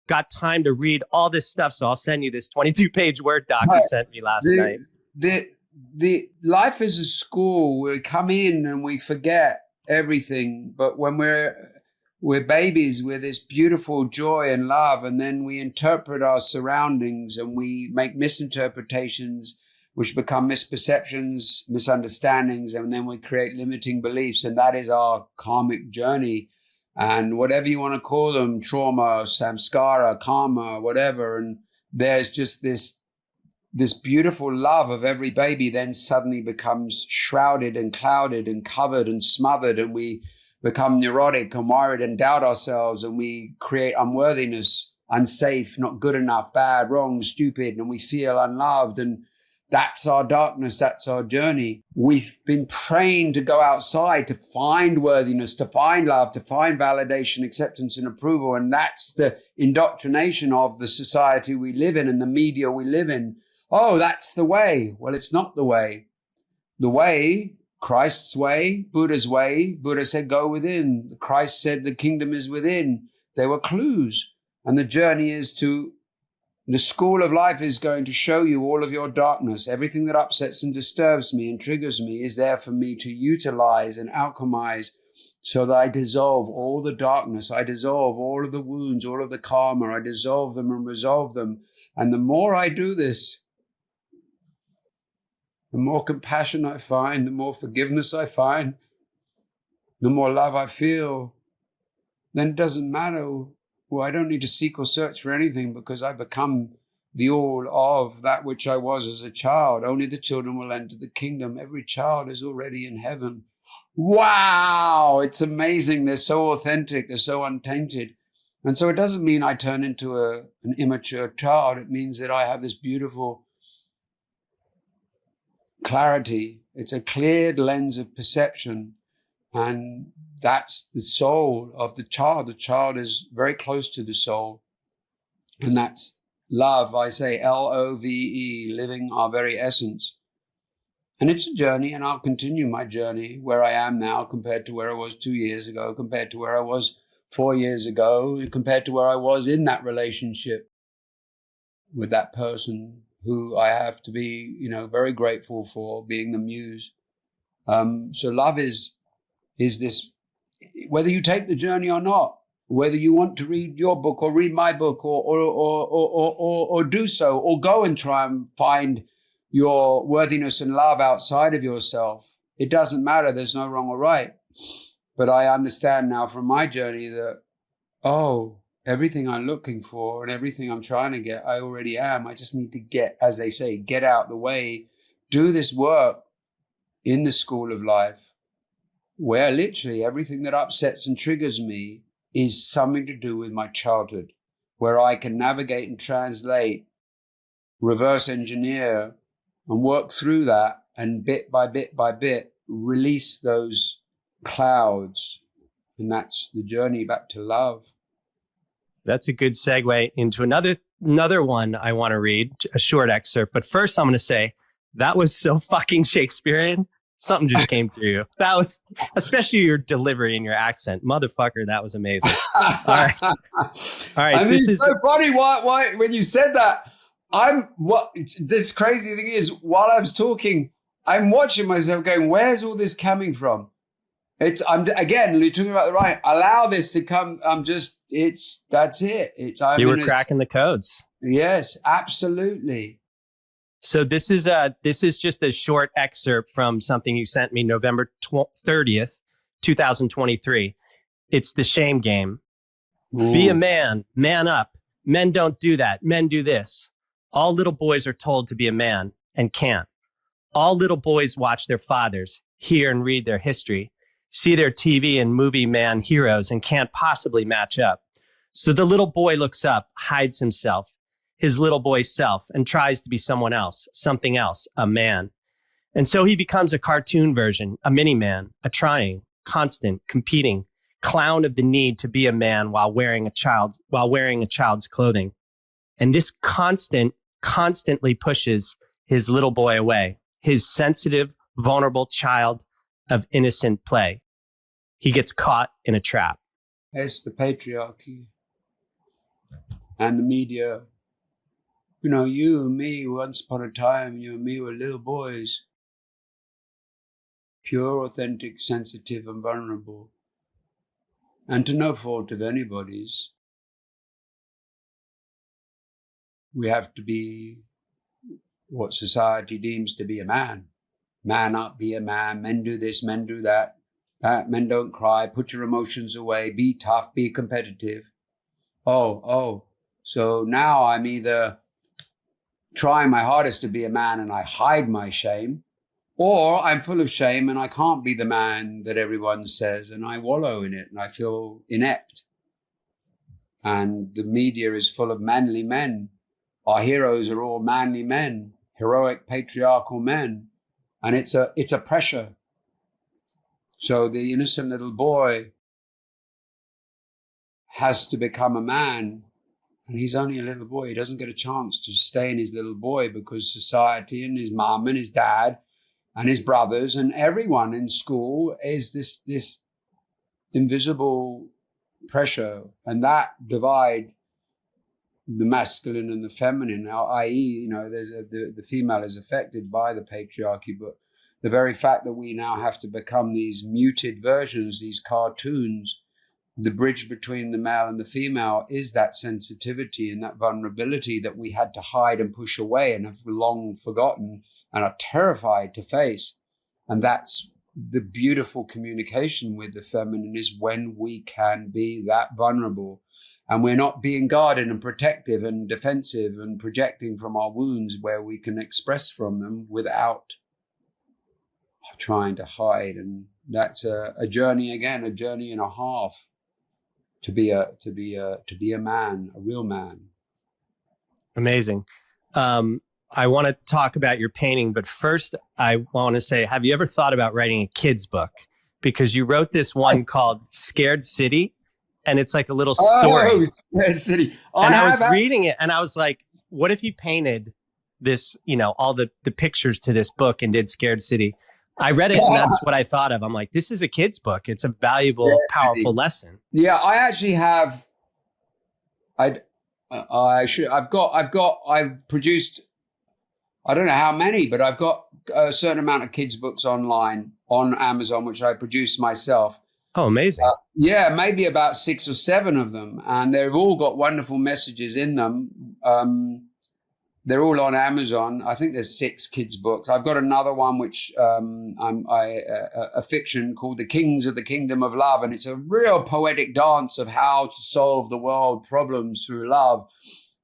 got time to read all this stuff. So I'll send you this 22-page Word doc you sent me last night. The life is a school. We come in and we forget everything. But when we're babies with this beautiful joy and love, and then we interpret our surroundings and we make misinterpretations, which become misperceptions, misunderstandings, and then we create limiting beliefs. And that is our karmic journey. And whatever you want to call them, trauma, samskara, karma, whatever. And there's just this beautiful love of every baby then suddenly becomes shrouded and clouded and covered and smothered. And we become neurotic and worried and doubt ourselves. And we create unworthiness, unsafe, not good enough, bad, wrong, stupid. And we feel unloved. And that's our darkness. That's our journey. We've been trained to go outside to find worthiness, to find love, to find validation, acceptance, and approval. And that's the indoctrination of the society we live in and the media we live in. Oh, that's the way. Well, it's not the way. The way, Christ's way, Buddha's way. Buddha said, go within. Christ said, the kingdom is within. They were clues. And the journey is the school of life is going to show you all of your darkness. Everything that upsets and disturbs me and triggers me is there for me to utilize and alchemize so that I dissolve all the darkness. I dissolve all of the wounds, all of the karma. I dissolve them and resolve them. And the more I do this, the more compassion I find, the more forgiveness I find, the more love I feel. Then it doesn't matter. Well, I don't need to seek or search for anything because I become the all of that which I was as a child. Only the children will enter the kingdom. Every child is already in heaven. Wow, it's amazing. They're so authentic. They're so untainted. And so it doesn't mean I turn into an immature child. It means that I have this beautiful clarity. It's a cleared lens of perception. And that's the soul of the child. The child is very close to the soul. And that's love. I say LOVE, living our very essence. And it's a journey, and I'll continue my journey where I am now compared to where I was 2 years ago, compared to where I was 4 years ago, compared to where I was in that relationship with that person who I have to be, very grateful for being the muse. So love is this, whether you take the journey or not, whether you want to read your book or read my book or do so, or go and try and find your worthiness and love outside of yourself. It doesn't matter. There's no wrong or right. But I understand now from my journey that, oh, everything I'm looking for and everything I'm trying to get, I already am. I just need to get, as they say, get out the way, do this work in the school of life, where literally everything that upsets and triggers me is something to do with my childhood, where I can navigate and translate, reverse engineer, and work through that, and bit by bit by bit, release those clouds. And that's the journey back to love. That's a good segue into another one I want to read, a short excerpt. But first, I'm going to say that was so fucking Shakespearean. Something just came through you. That was, especially your delivery and your accent. Motherfucker, that was amazing. All right. All right. I mean, it's so funny. Why, when you said that, this crazy thing is, while I was talking, I'm watching myself going, where's all this coming from? Again, you're talking about the right. Allow this to come. That's it. You were cracking the codes. Yes, absolutely. So this is just a short excerpt from something you sent me November 30th, 2023. It's the shame game. Ooh. Be a man up. Men don't do that. Men do this. All little boys are told to be a man and can't. All little boys watch their fathers, hear and read their history, see their TV and movie man heroes and can't possibly match up. So the little boy looks up, hides himself, his little boy self, and tries to be someone else, something else, a man. And so he becomes a cartoon version, a mini man, a trying, constant, competing clown of the need to be a man while wearing a child's clothing. And this constantly pushes his little boy away, his sensitive, vulnerable child of innocent play. He gets caught in a trap. It's the patriarchy and the media. You know, you and me, once upon a time, you and me were little boys. Pure, authentic, sensitive, and vulnerable. And to no fault of anybody's. We have to be what society deems to be a man. Man up, be a man. Men do this, men do that. Men don't cry. Put your emotions away. Be tough, be competitive. Oh. So now I'm either trying my hardest to be a man and I hide my shame, or I'm full of shame and I can't be the man that everyone says and I wallow in it and I feel inept. And the media is full of manly men. Our heroes are all manly men, heroic patriarchal men. And it's a pressure. So the innocent little boy has to become a man. And he's only a little boy. He doesn't get a chance to stay in his little boy because society and his mom and his dad and his brothers and everyone in school is this invisible pressure. And that divide, the masculine and the feminine, i.e., you know, the female is affected by the patriarchy, but the very fact that we now have to become these muted versions, these cartoons, the bridge between the male and the female is that sensitivity and that vulnerability that we had to hide and push away and have long forgotten and are terrified to face. And that's the beautiful communication with the feminine, is when we can be that vulnerable and we're not being guarded and protective and defensive and projecting from our wounds, where we can express from them without trying to hide. And that's a journey, again, a journey and a half to be a man, a real man. Amazing. I want to talk about your painting, but first I want to say, have you ever thought about writing a kid's book? Because you wrote this one called Scared City, and it's like a little story. Oh, Scared City. And I was reading it and I was like, what if he painted this, you know, all the pictures to this book and did Scared City? I read it and that's what I thought of. I'm like, this is a kid's book. It's a valuable, powerful lesson. Yeah, I actually have. I've produced, I don't know how many, but I've got a certain amount of kids' books online on Amazon, which I produced myself. Oh, amazing. Yeah, maybe about 6 or 7 of them. And they've all got wonderful messages in them. they're all on Amazon. I think there's 6 kids books. I've got another one which a fiction called The Kings of the Kingdom of Love, and it's a real poetic dance of how to solve the world problems through love.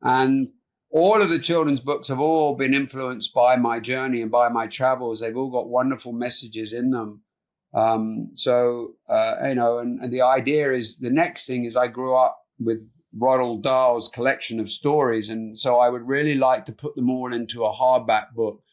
And all of the children's books have all been influenced by my journey and by my travels. They've all got wonderful messages in them. And the idea is the next thing is I grew up with Roald Dahl's collection of stories. And so I would really like to put them all into a hardback book.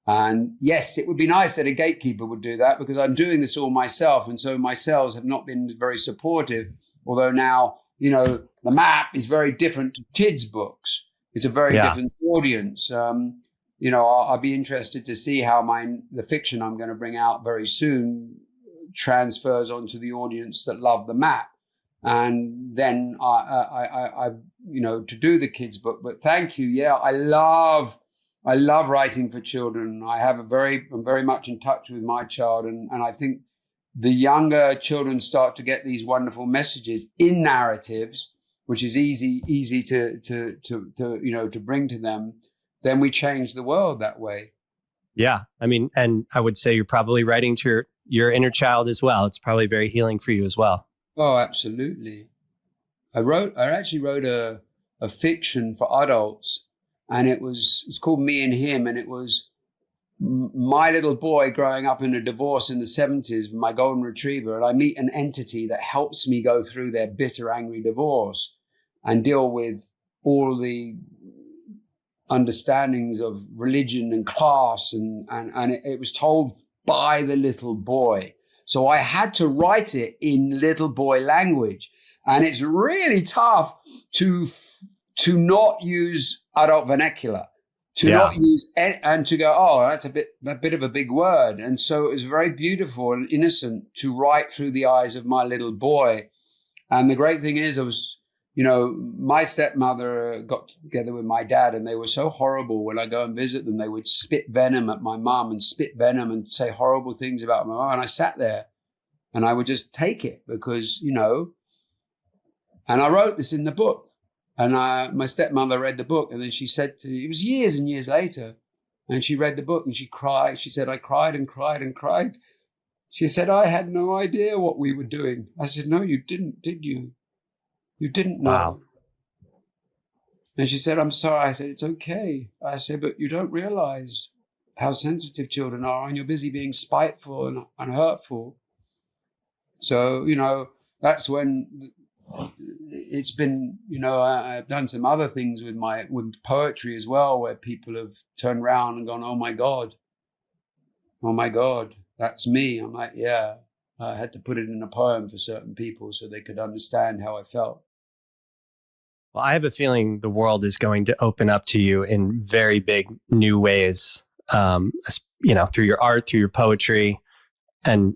And yes, it would be nice that a gatekeeper would do that, because I'm doing this all myself. And so my sales have not been very supportive, although now, the map is very different to kids' books. It's a very different audience. I'll be interested to see how the fiction I'm going to bring out very soon transfers onto the audience that love the map. And then I to do the kids book. But thank you. Yeah, I love writing for children. I'm very much in touch with my child, and I think the younger children start to get these wonderful messages in narratives, which is easy to bring to them. Then we change the world that way. Yeah, I mean, and I would say you're probably writing to your inner child as well. It's probably very healing for you as well. Oh, absolutely. I actually wrote a fiction for adults, and it's called Me and Him, and it was my little boy growing up in a divorce in the 70s with my golden retriever, and I meet an entity that helps me go through their bitter, angry divorce and deal with all the understandings of religion and class, and it was told by the little boy. So I had to write it in little boy language. And it's really tough to not use adult vernacular, not use and to go, oh, that's a bit of a big word. And so it was very beautiful and innocent to write through the eyes of my little boy. And the great thing is, my stepmother got together with my dad, and they were so horrible. When I go and visit them, they would spit venom at my mum and spit venom and say horrible things about my mum. And I sat there and I would just take it because, and I wrote this in the book. And my stepmother read the book, and then she said it was years and years later, and she read the book and she cried. She said, I cried and cried and cried. She said, I had no idea what we were doing. I said, no, you didn't, did you? You didn't know. Wow. And she said, I'm sorry. I said, it's okay. I said, but you don't realize how sensitive children are, and you're busy being spiteful and hurtful. So, that's when it's been, I've done some other things with poetry as well, where people have turned around and gone, oh my God, that's me. I'm like, yeah, I had to put it in a poem for certain people so they could understand how I felt. Well, I have a feeling the world is going to open up to you in very big new ways, through your art, through your poetry, and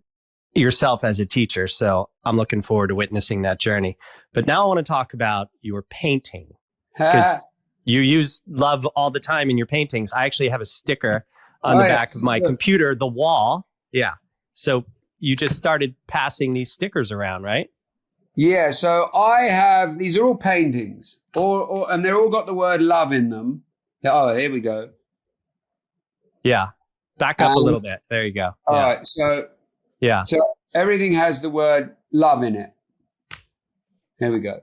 yourself as a teacher. So I'm looking forward to witnessing that journey. But now I want to talk about your painting, because you use love all the time in your paintings. I actually have a sticker on the back of my computer, the wall. Yeah. So you just started passing these stickers around, right? Yeah, so I have, these are all paintings, and they're all got the word love in them. Oh, here we go. Yeah, back up a little bit. There you go. All right, so everything has the word love in it. Here we go.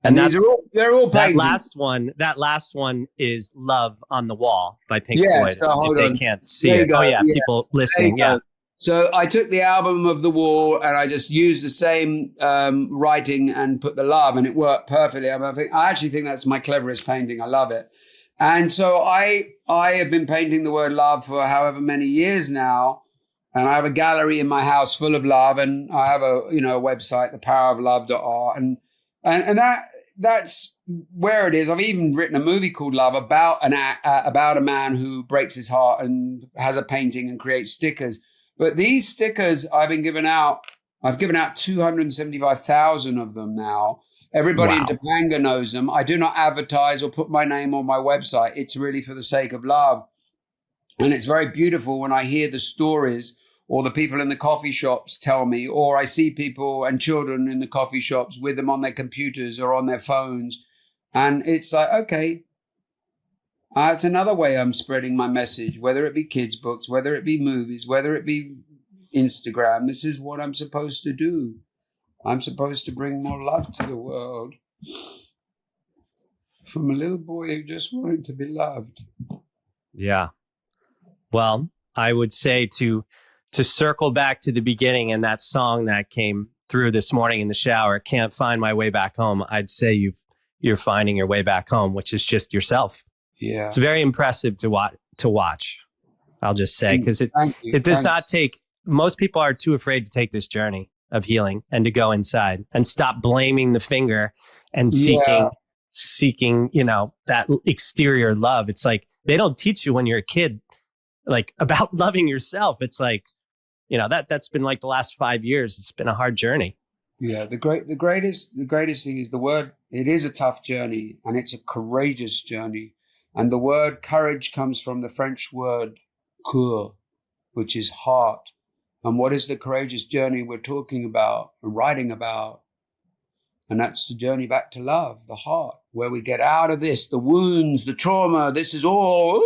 And they're all paintings. That last one is Love on the Wall by Pink Floyd. So hold on. They can't see it. Oh, yeah, people listening. Yeah. So I took the album of the wall and I just used the same writing and put the love, and it worked perfectly. I actually think that's my cleverest painting. I love it. And so I have been painting the word love for however many years now. And I have a gallery in my house full of love, and I have a website, thepoweroflove.art, and that's where it is. I've even written a movie called Love about a man who breaks his heart and has a painting and creates stickers. But these stickers I've given out 275,000 of them now. Everybody in Topanga knows them. I do not advertise or put my name on my website. It's really for the sake of love. And it's very beautiful when I hear the stories, or the people in the coffee shops tell me, or I see people and children in the coffee shops with them on their computers or on their phones. And it's like, okay, It's another way I'm spreading my message, whether it be kids' books, whether it be movies, whether it be Instagram. This is what I'm supposed to do. I'm supposed to bring more love to the world from a little boy who just wanted to be loved. Yeah. Well, I would say to circle back to the beginning and that song that came through this morning in the shower, Can't Find My Way Back Home. I'd say you're finding your way back home, which is just yourself. Yeah. It's very impressive to watch. I'll just say, because it does not take, most people are too afraid to take this journey of healing and to go inside and stop blaming the finger and seeking, that exterior love. It's like, they don't teach you when you're a kid, like, about loving yourself. It's like, that's been like the last 5 years. It's been a hard journey. Yeah. The greatest thing is the word. It is a tough journey, and it's a courageous journey. And the word courage comes from the French word coeur, which is heart. And what is the courageous journey we're talking about and writing about? And that's the journey back to love, the heart, where we get out of this, the wounds, the trauma. This is all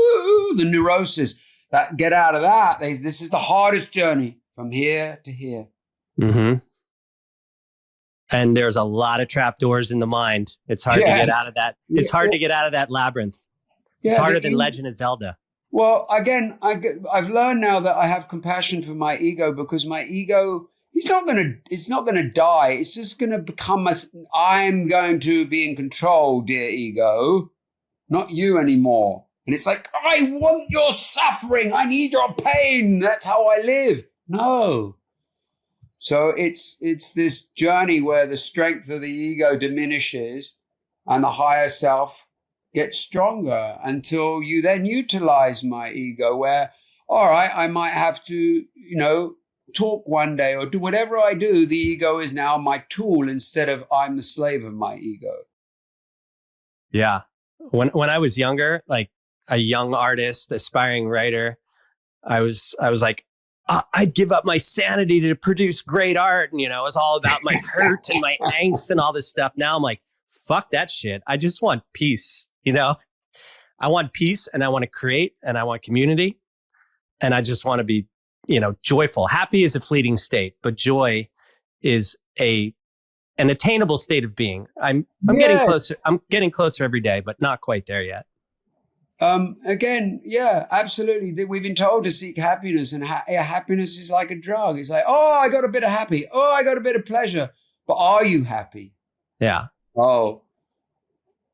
the neurosis. That get out of that. This is the hardest journey from here to here. Mm-hmm. And there's a lot of trapdoors in the mind. It's hard to get out of that. It's hard to get out of that labyrinth. It's harder than Legend of Zelda. Well, again, I've learned now that I have compassion for my ego, because my ego, it's not going to die. It's just going to become I'm going to be in control, dear ego, not you anymore. And it's like, I want your suffering. I need your pain. That's how I live. No. So it's this journey where the strength of the ego diminishes and the higher self gets stronger, until you then utilize my ego, where, all right, I might have to, talk one day or do whatever I do. The ego is now my tool instead of I'm the slave of my ego. Yeah. When I was younger, like a young artist, aspiring writer, I was like, I'd give up my sanity to produce great art. And, it was all about my hurt and my angst and all this stuff. Now I'm like, fuck that shit. I just want peace. I want peace, and I want to create, and I want community, and I just want to be, joyful. Happy is a fleeting state, but joy is an attainable state of being. I'm getting closer. I'm getting closer every day, but not quite there yet. Again, yeah, absolutely. We've been told to seek happiness, and happiness is like a drug. It's like, oh, I got a bit of happy. Oh, I got a bit of pleasure. But are you happy? Yeah. Oh.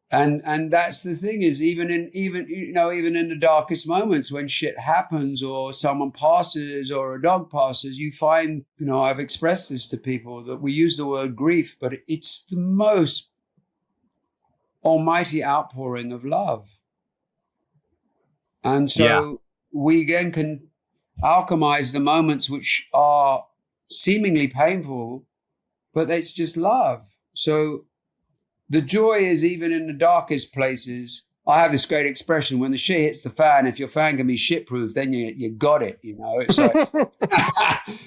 And that's the thing, is even in the darkest moments when shit happens, or someone passes, or a dog passes, you find, I've expressed this to people, that we use the word grief, but it's the most almighty outpouring of love. And so we again can alchemize the moments which are seemingly painful, but it's just love. So the joy is even in the darkest places. I have this great expression: when the shit hits the fan, if your fan can be shit-proof, then you got it. It's like,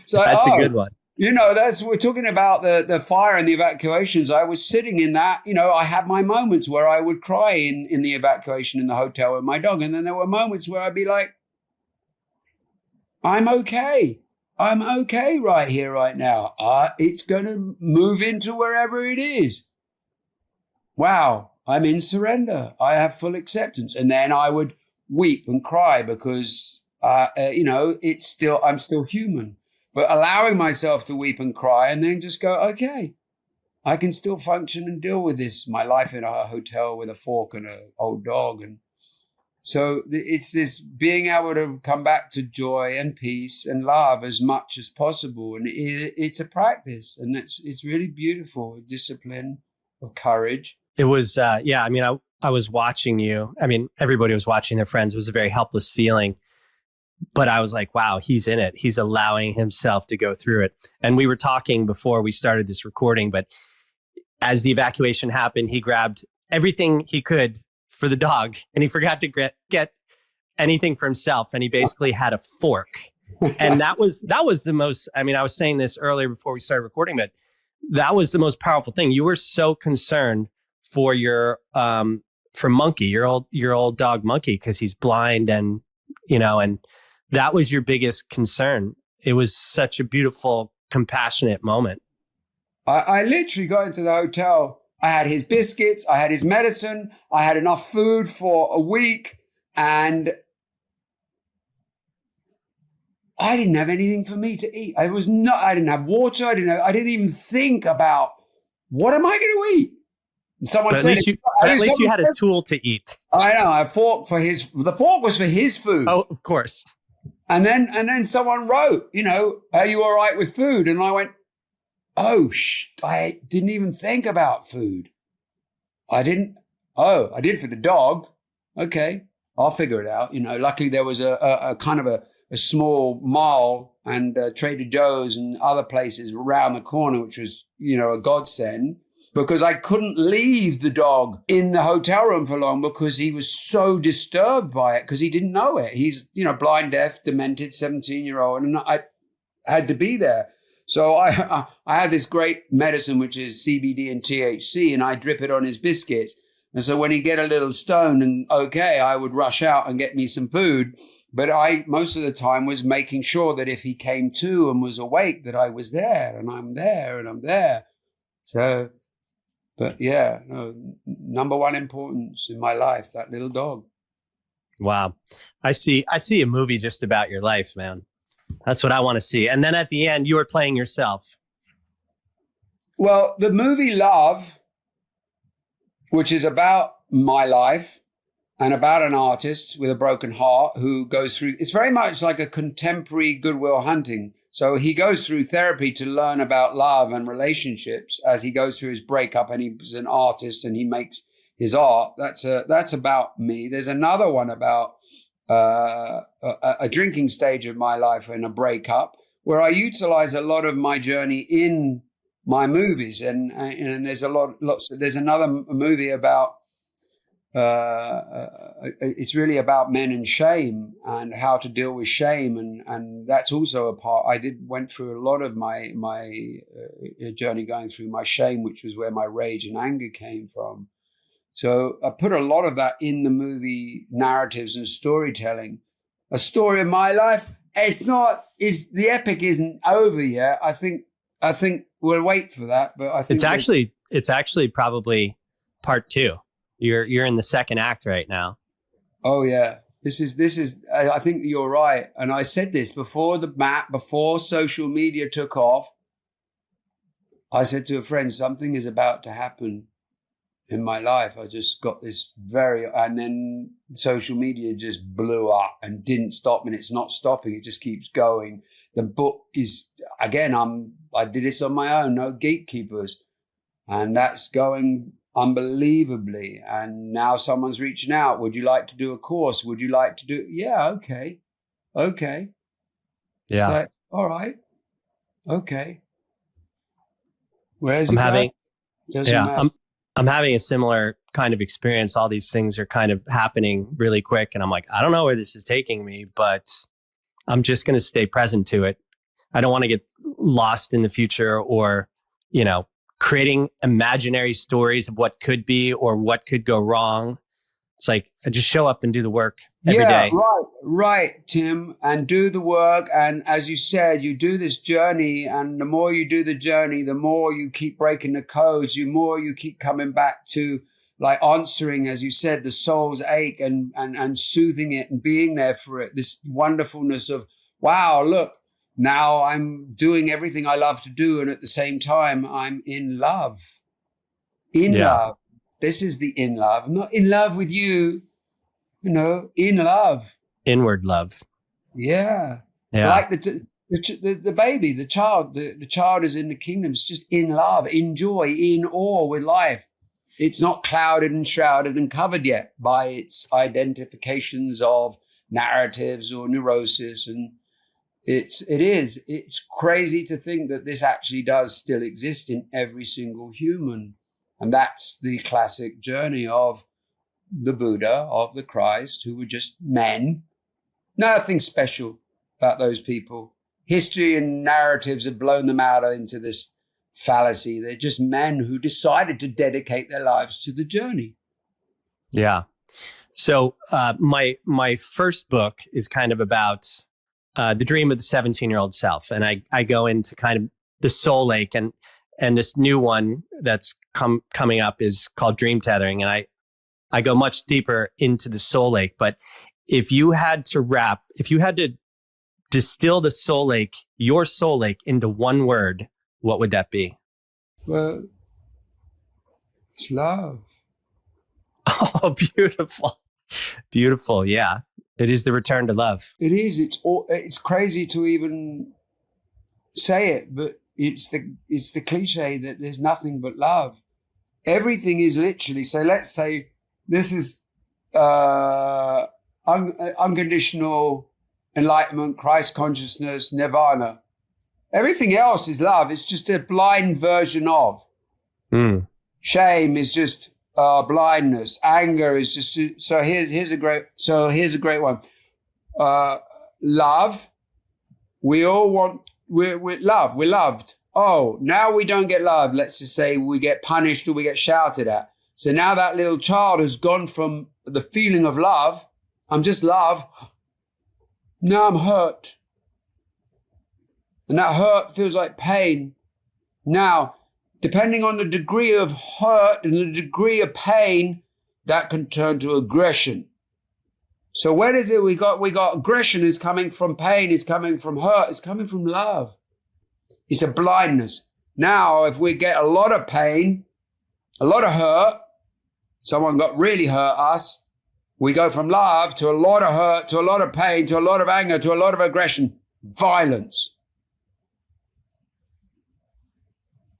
so, that's a good one. We're talking about the fire and the evacuations. I was sitting in that. I had my moments where I would cry in the evacuation in the hotel with my dog, and then there were moments where I'd be like, I'm okay. I'm okay right here, right now. It's going to move into wherever it is. Wow, I'm in surrender. I have full acceptance. And then I would weep and cry because, I'm still human. But allowing myself to weep and cry, and then just go, okay, I can still function and deal with this. My life in a hotel with a fork and an old dog. And so it's this being able to come back to joy and peace and love as much as possible. And it's a practice, and it's really beautiful. A discipline of courage. It was, I was watching you. I mean, everybody was watching their friends. It was a very helpless feeling. But I was like, wow, he's in it. He's allowing himself to go through it. And we were talking before we started this recording, but as the evacuation happened, he grabbed everything he could for the dog, and he forgot to get anything for himself. And he basically had a fork. And that was the most, I was saying this earlier before we started recording, but that was the most powerful thing. You were so concerned for your Monkey, your old dog Monkey, because he's blind, and and that was your biggest concern. It was such a beautiful, compassionate moment. I literally got into the hotel. I had his biscuits, I had his medicine, I had enough food for a week, and I didn't have anything for me to eat. I didn't have water. I didn't even think about what am I going to eat. And someone But said, at least you had a tool to eat. I know. The fork was for his food. Oh, of course. And then someone wrote, are you all right with food? And I went, I didn't even think about food. I did for the dog. Okay, I'll figure it out. Luckily there was a kind of a small mall and Trader Joe's and other places around the corner, which was, a godsend, because I couldn't leave the dog in the hotel room for long because he was so disturbed by it because he didn't know it. He's, blind, deaf, demented, 17-year-old, and I had to be there. So I had this great medicine, which is CBD and THC, and I drip it on his biscuit. And so when he get a little stoned and I would rush out and get me some food. But I, most of the time, was making sure that if he came to and was awake, that I was there, and I'm there, and I'm there. So, but yeah, number one importance in my life, that little dog. Wow. I see a movie just about your life, man. That's what I want to see. And then at the end, you were playing yourself. Well, the movie Love, which is about my life and about an artist with a broken heart who goes through, it's very much like a contemporary Good Will Hunting. So he goes through therapy to learn about love and relationships as he goes through his breakup, and he's an artist and he makes his art. That's about me. There's another one about a drinking stage of my life and a breakup, where I utilize a lot of my journey in my movies, and there's there's another movie about it's really about men and shame and how to deal with shame, and that's also a part. Went through a lot of my journey going through my shame, which was where my rage and anger came from. So I put a lot of that in the movie narratives and storytelling. A story of my life. The epic isn't over yet. I think we'll wait for that. But I think it's actually probably part 2. You're in the second act right now. Oh yeah, this is. I think you're right. And I said this before social media took off. I said to a friend, something is about to happen in my life. I just got this and then social media just blew up and didn't stop, and it's not stopping. It just keeps going. The book is, again, I did this on my own, no gatekeepers, and that's going unbelievably. And now someone's reaching out. Would you like to do a course? Would you like to do? Yeah. Okay. Yeah. So, all right. Okay. Where is it going? Doesn't matter. I'm having a similar kind of experience. All these things are kind of happening really quick. And I'm like, I don't know where this is taking me, but I'm just going to stay present to it. I don't want to get lost in the future or, creating imaginary stories of what could be or what could go wrong. It's like, I just show up and do the work every day. Right, Tim, and do the work. And as you said, you do this journey, and the more you do the journey, the more you keep breaking the codes, the more you keep coming back to, like, answering, as you said, the soul's ache and soothing it and being there for it. This wonderfulness of, wow, look, now I'm doing everything I love to do. And at the same time, I'm in love. Love. This is the in love. I'm not in love with you, in love. Inward love. Yeah. Like the baby, the child, the child is in the kingdom. It's just in love, in joy, in awe with life. It's not clouded and shrouded and covered yet by its identifications of narratives or neurosis. And it's crazy to think that this actually does still exist in every single human. And that's the classic journey of the Buddha, of the Christ, who were just men. Nothing special about those people. History and narratives have blown them out into this fallacy. They're just men who decided to dedicate their lives to the journey. Yeah. So my first book is kind of about the dream of the 17-year-old self, and I go into kind of the soul lake, and this new one that's coming up is called dream tethering, and I go much deeper into the soul lake. But if you had to distill the soul lake, your soul lake, into one word, what would that be? Well, it's love. Oh, beautiful. Beautiful. Yeah. It is the return to love. It is. It's crazy to even say it, but it's the cliche that there's nothing but love. Everything is literally. So let's say this is unconditional enlightenment, Christ consciousness, nirvana. Everything else is love. It's just a blind version of. Shame is just blindness. Anger is just. So here's a great one. Love. We all want. We're love. We're loved. Oh, now we don't get love. Let's just say we get punished or we get shouted at. So now that little child has gone from the feeling of love. I'm just love. Now I'm hurt. And that hurt feels like pain. Now, depending on the degree of hurt and the degree of pain, that can turn to aggression. So where is it we got aggression is coming from pain, is coming from hurt, is coming from love. It's a blindness. Now, if we get a lot of pain, a lot of hurt, someone got really hurt us, we go from love to a lot of hurt, to a lot of pain, to a lot of anger, to a lot of aggression, violence.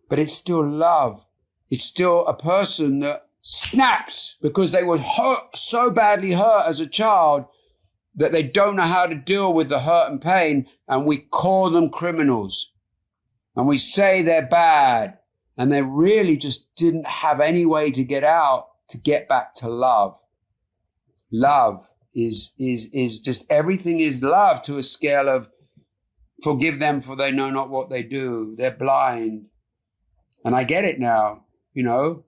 But it's still love. It's still a person that snaps because they were hurt, so badly hurt as a child that they don't know how to deal with the hurt and pain, and we call them criminals. And we say they're bad, and they really just didn't have any way to get out, to get back to love. Love is just, everything is love to a scale of forgive them for they know not what they do. They're blind. And I get it now. You know,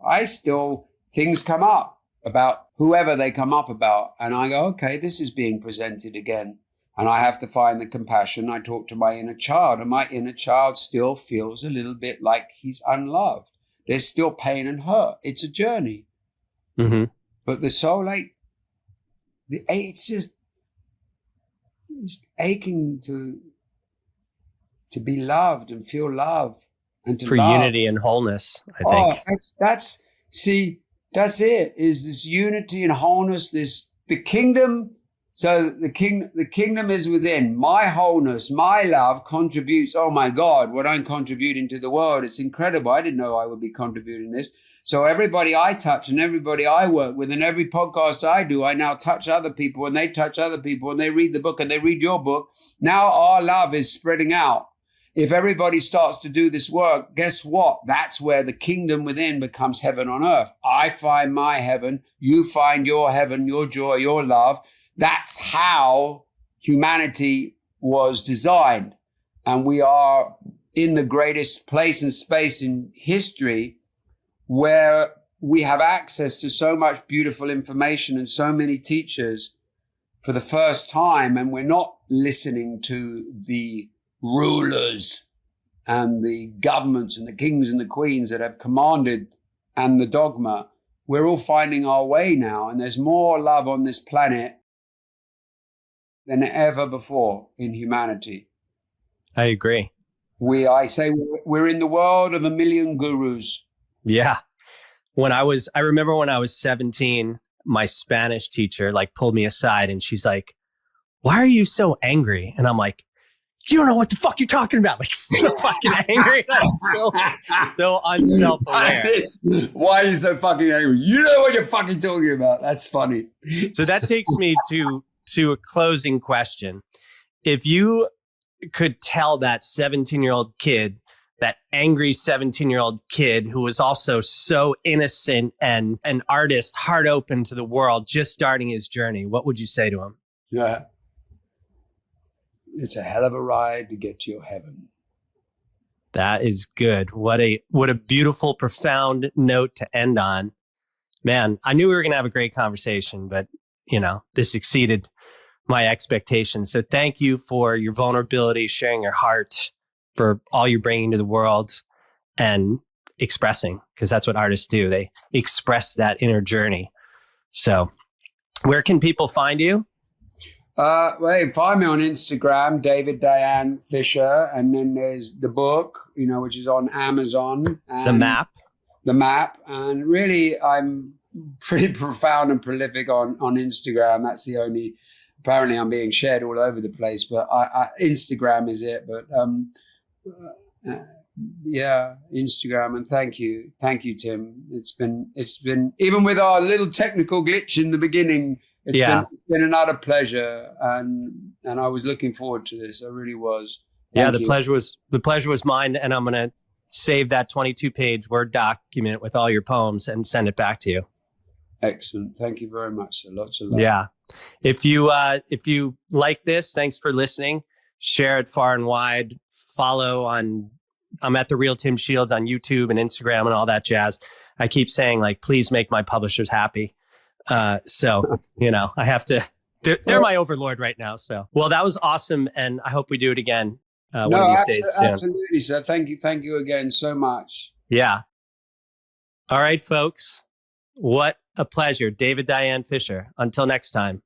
things come up about whoever they come up about. And I go, okay, this is being presented again. And I have to find the compassion. I talk to my inner child, and my inner child still feels a little bit like he's unloved. There's still pain and hurt. It's a journey. Mm-hmm. But the soul it's aching to be loved and feel love and to for love. Unity and wholeness, I think. That's it. Is this unity and wholeness? The kingdom. So the kingdom is within. My wholeness, my love contributes. Oh my God, what I'm contributing to the world. It's incredible. I didn't know I would be contributing this. So everybody I touch and everybody I work with and every podcast I do, I now touch other people and they touch other people and they read the book and they read your book. Now our love is spreading out. If everybody starts to do this work, guess what? That's where the kingdom within becomes heaven on earth. I find my heaven. You find your heaven, your joy, your love. That's how humanity was designed. And we are in the greatest place and space in history where we have access to so much beautiful information and so many teachers for the first time. And we're not listening to the rulers and the governments and the kings and the queens that have commanded and the dogma. We're all finding our way now. And there's more love on this planet than ever before in humanity. I agree. I say we're in the world of a million gurus. Yeah. I remember when I was 17, my Spanish teacher pulled me aside and she's like, "Why are you so angry?" And I'm like, "You don't know what the fuck you're talking about." So fucking angry. I'm so unself-aware. Why are you so fucking angry? You know what you're fucking talking about. That's funny. So that takes me to a closing question. If you could tell that 17-year-old kid, that angry 17-year-old kid who was also so innocent and an artist, heart open to the world, just starting his journey, what would you say to him? Yeah. It's a hell of a ride to get to your heaven. That is good. What a beautiful, profound note to end on. Man, I knew we were going to have a great conversation, but this exceeded my expectations. So thank you for your vulnerability, sharing your heart, for all you're bringing to the world and expressing, because that's what artists do. They express that inner journey. So where can people find you? Well, you can find me on Instagram, Dayan Fisher, and then there's the book, which is on Amazon. And the map. And really, I'm pretty profound and prolific on Instagram. That's the only, apparently I'm being shared all over the place, but Instagram is it. But yeah, Instagram. And thank you, Tim. It's been even with our little technical glitch in the beginning, it's been another pleasure, and I was looking forward to this. I really was. Thank you. The pleasure was mine, and I'm gonna save that 22-page Word document with all your poems and send it back to you. Excellent. Thank you very much. Lots of love. Yeah. If you like this, thanks for listening. Share it far and wide. Follow I'm at The Real Tim Shields on YouTube and Instagram and all that jazz. I keep saying, please make my publishers happy. So, I have to, they're my overlord right now. So, well, that was awesome. And I hope we do it again one of these days soon. Absolutely, sir. Thank you again so much. Yeah. All right, folks. What a pleasure. Dayan Fisher. Until next time.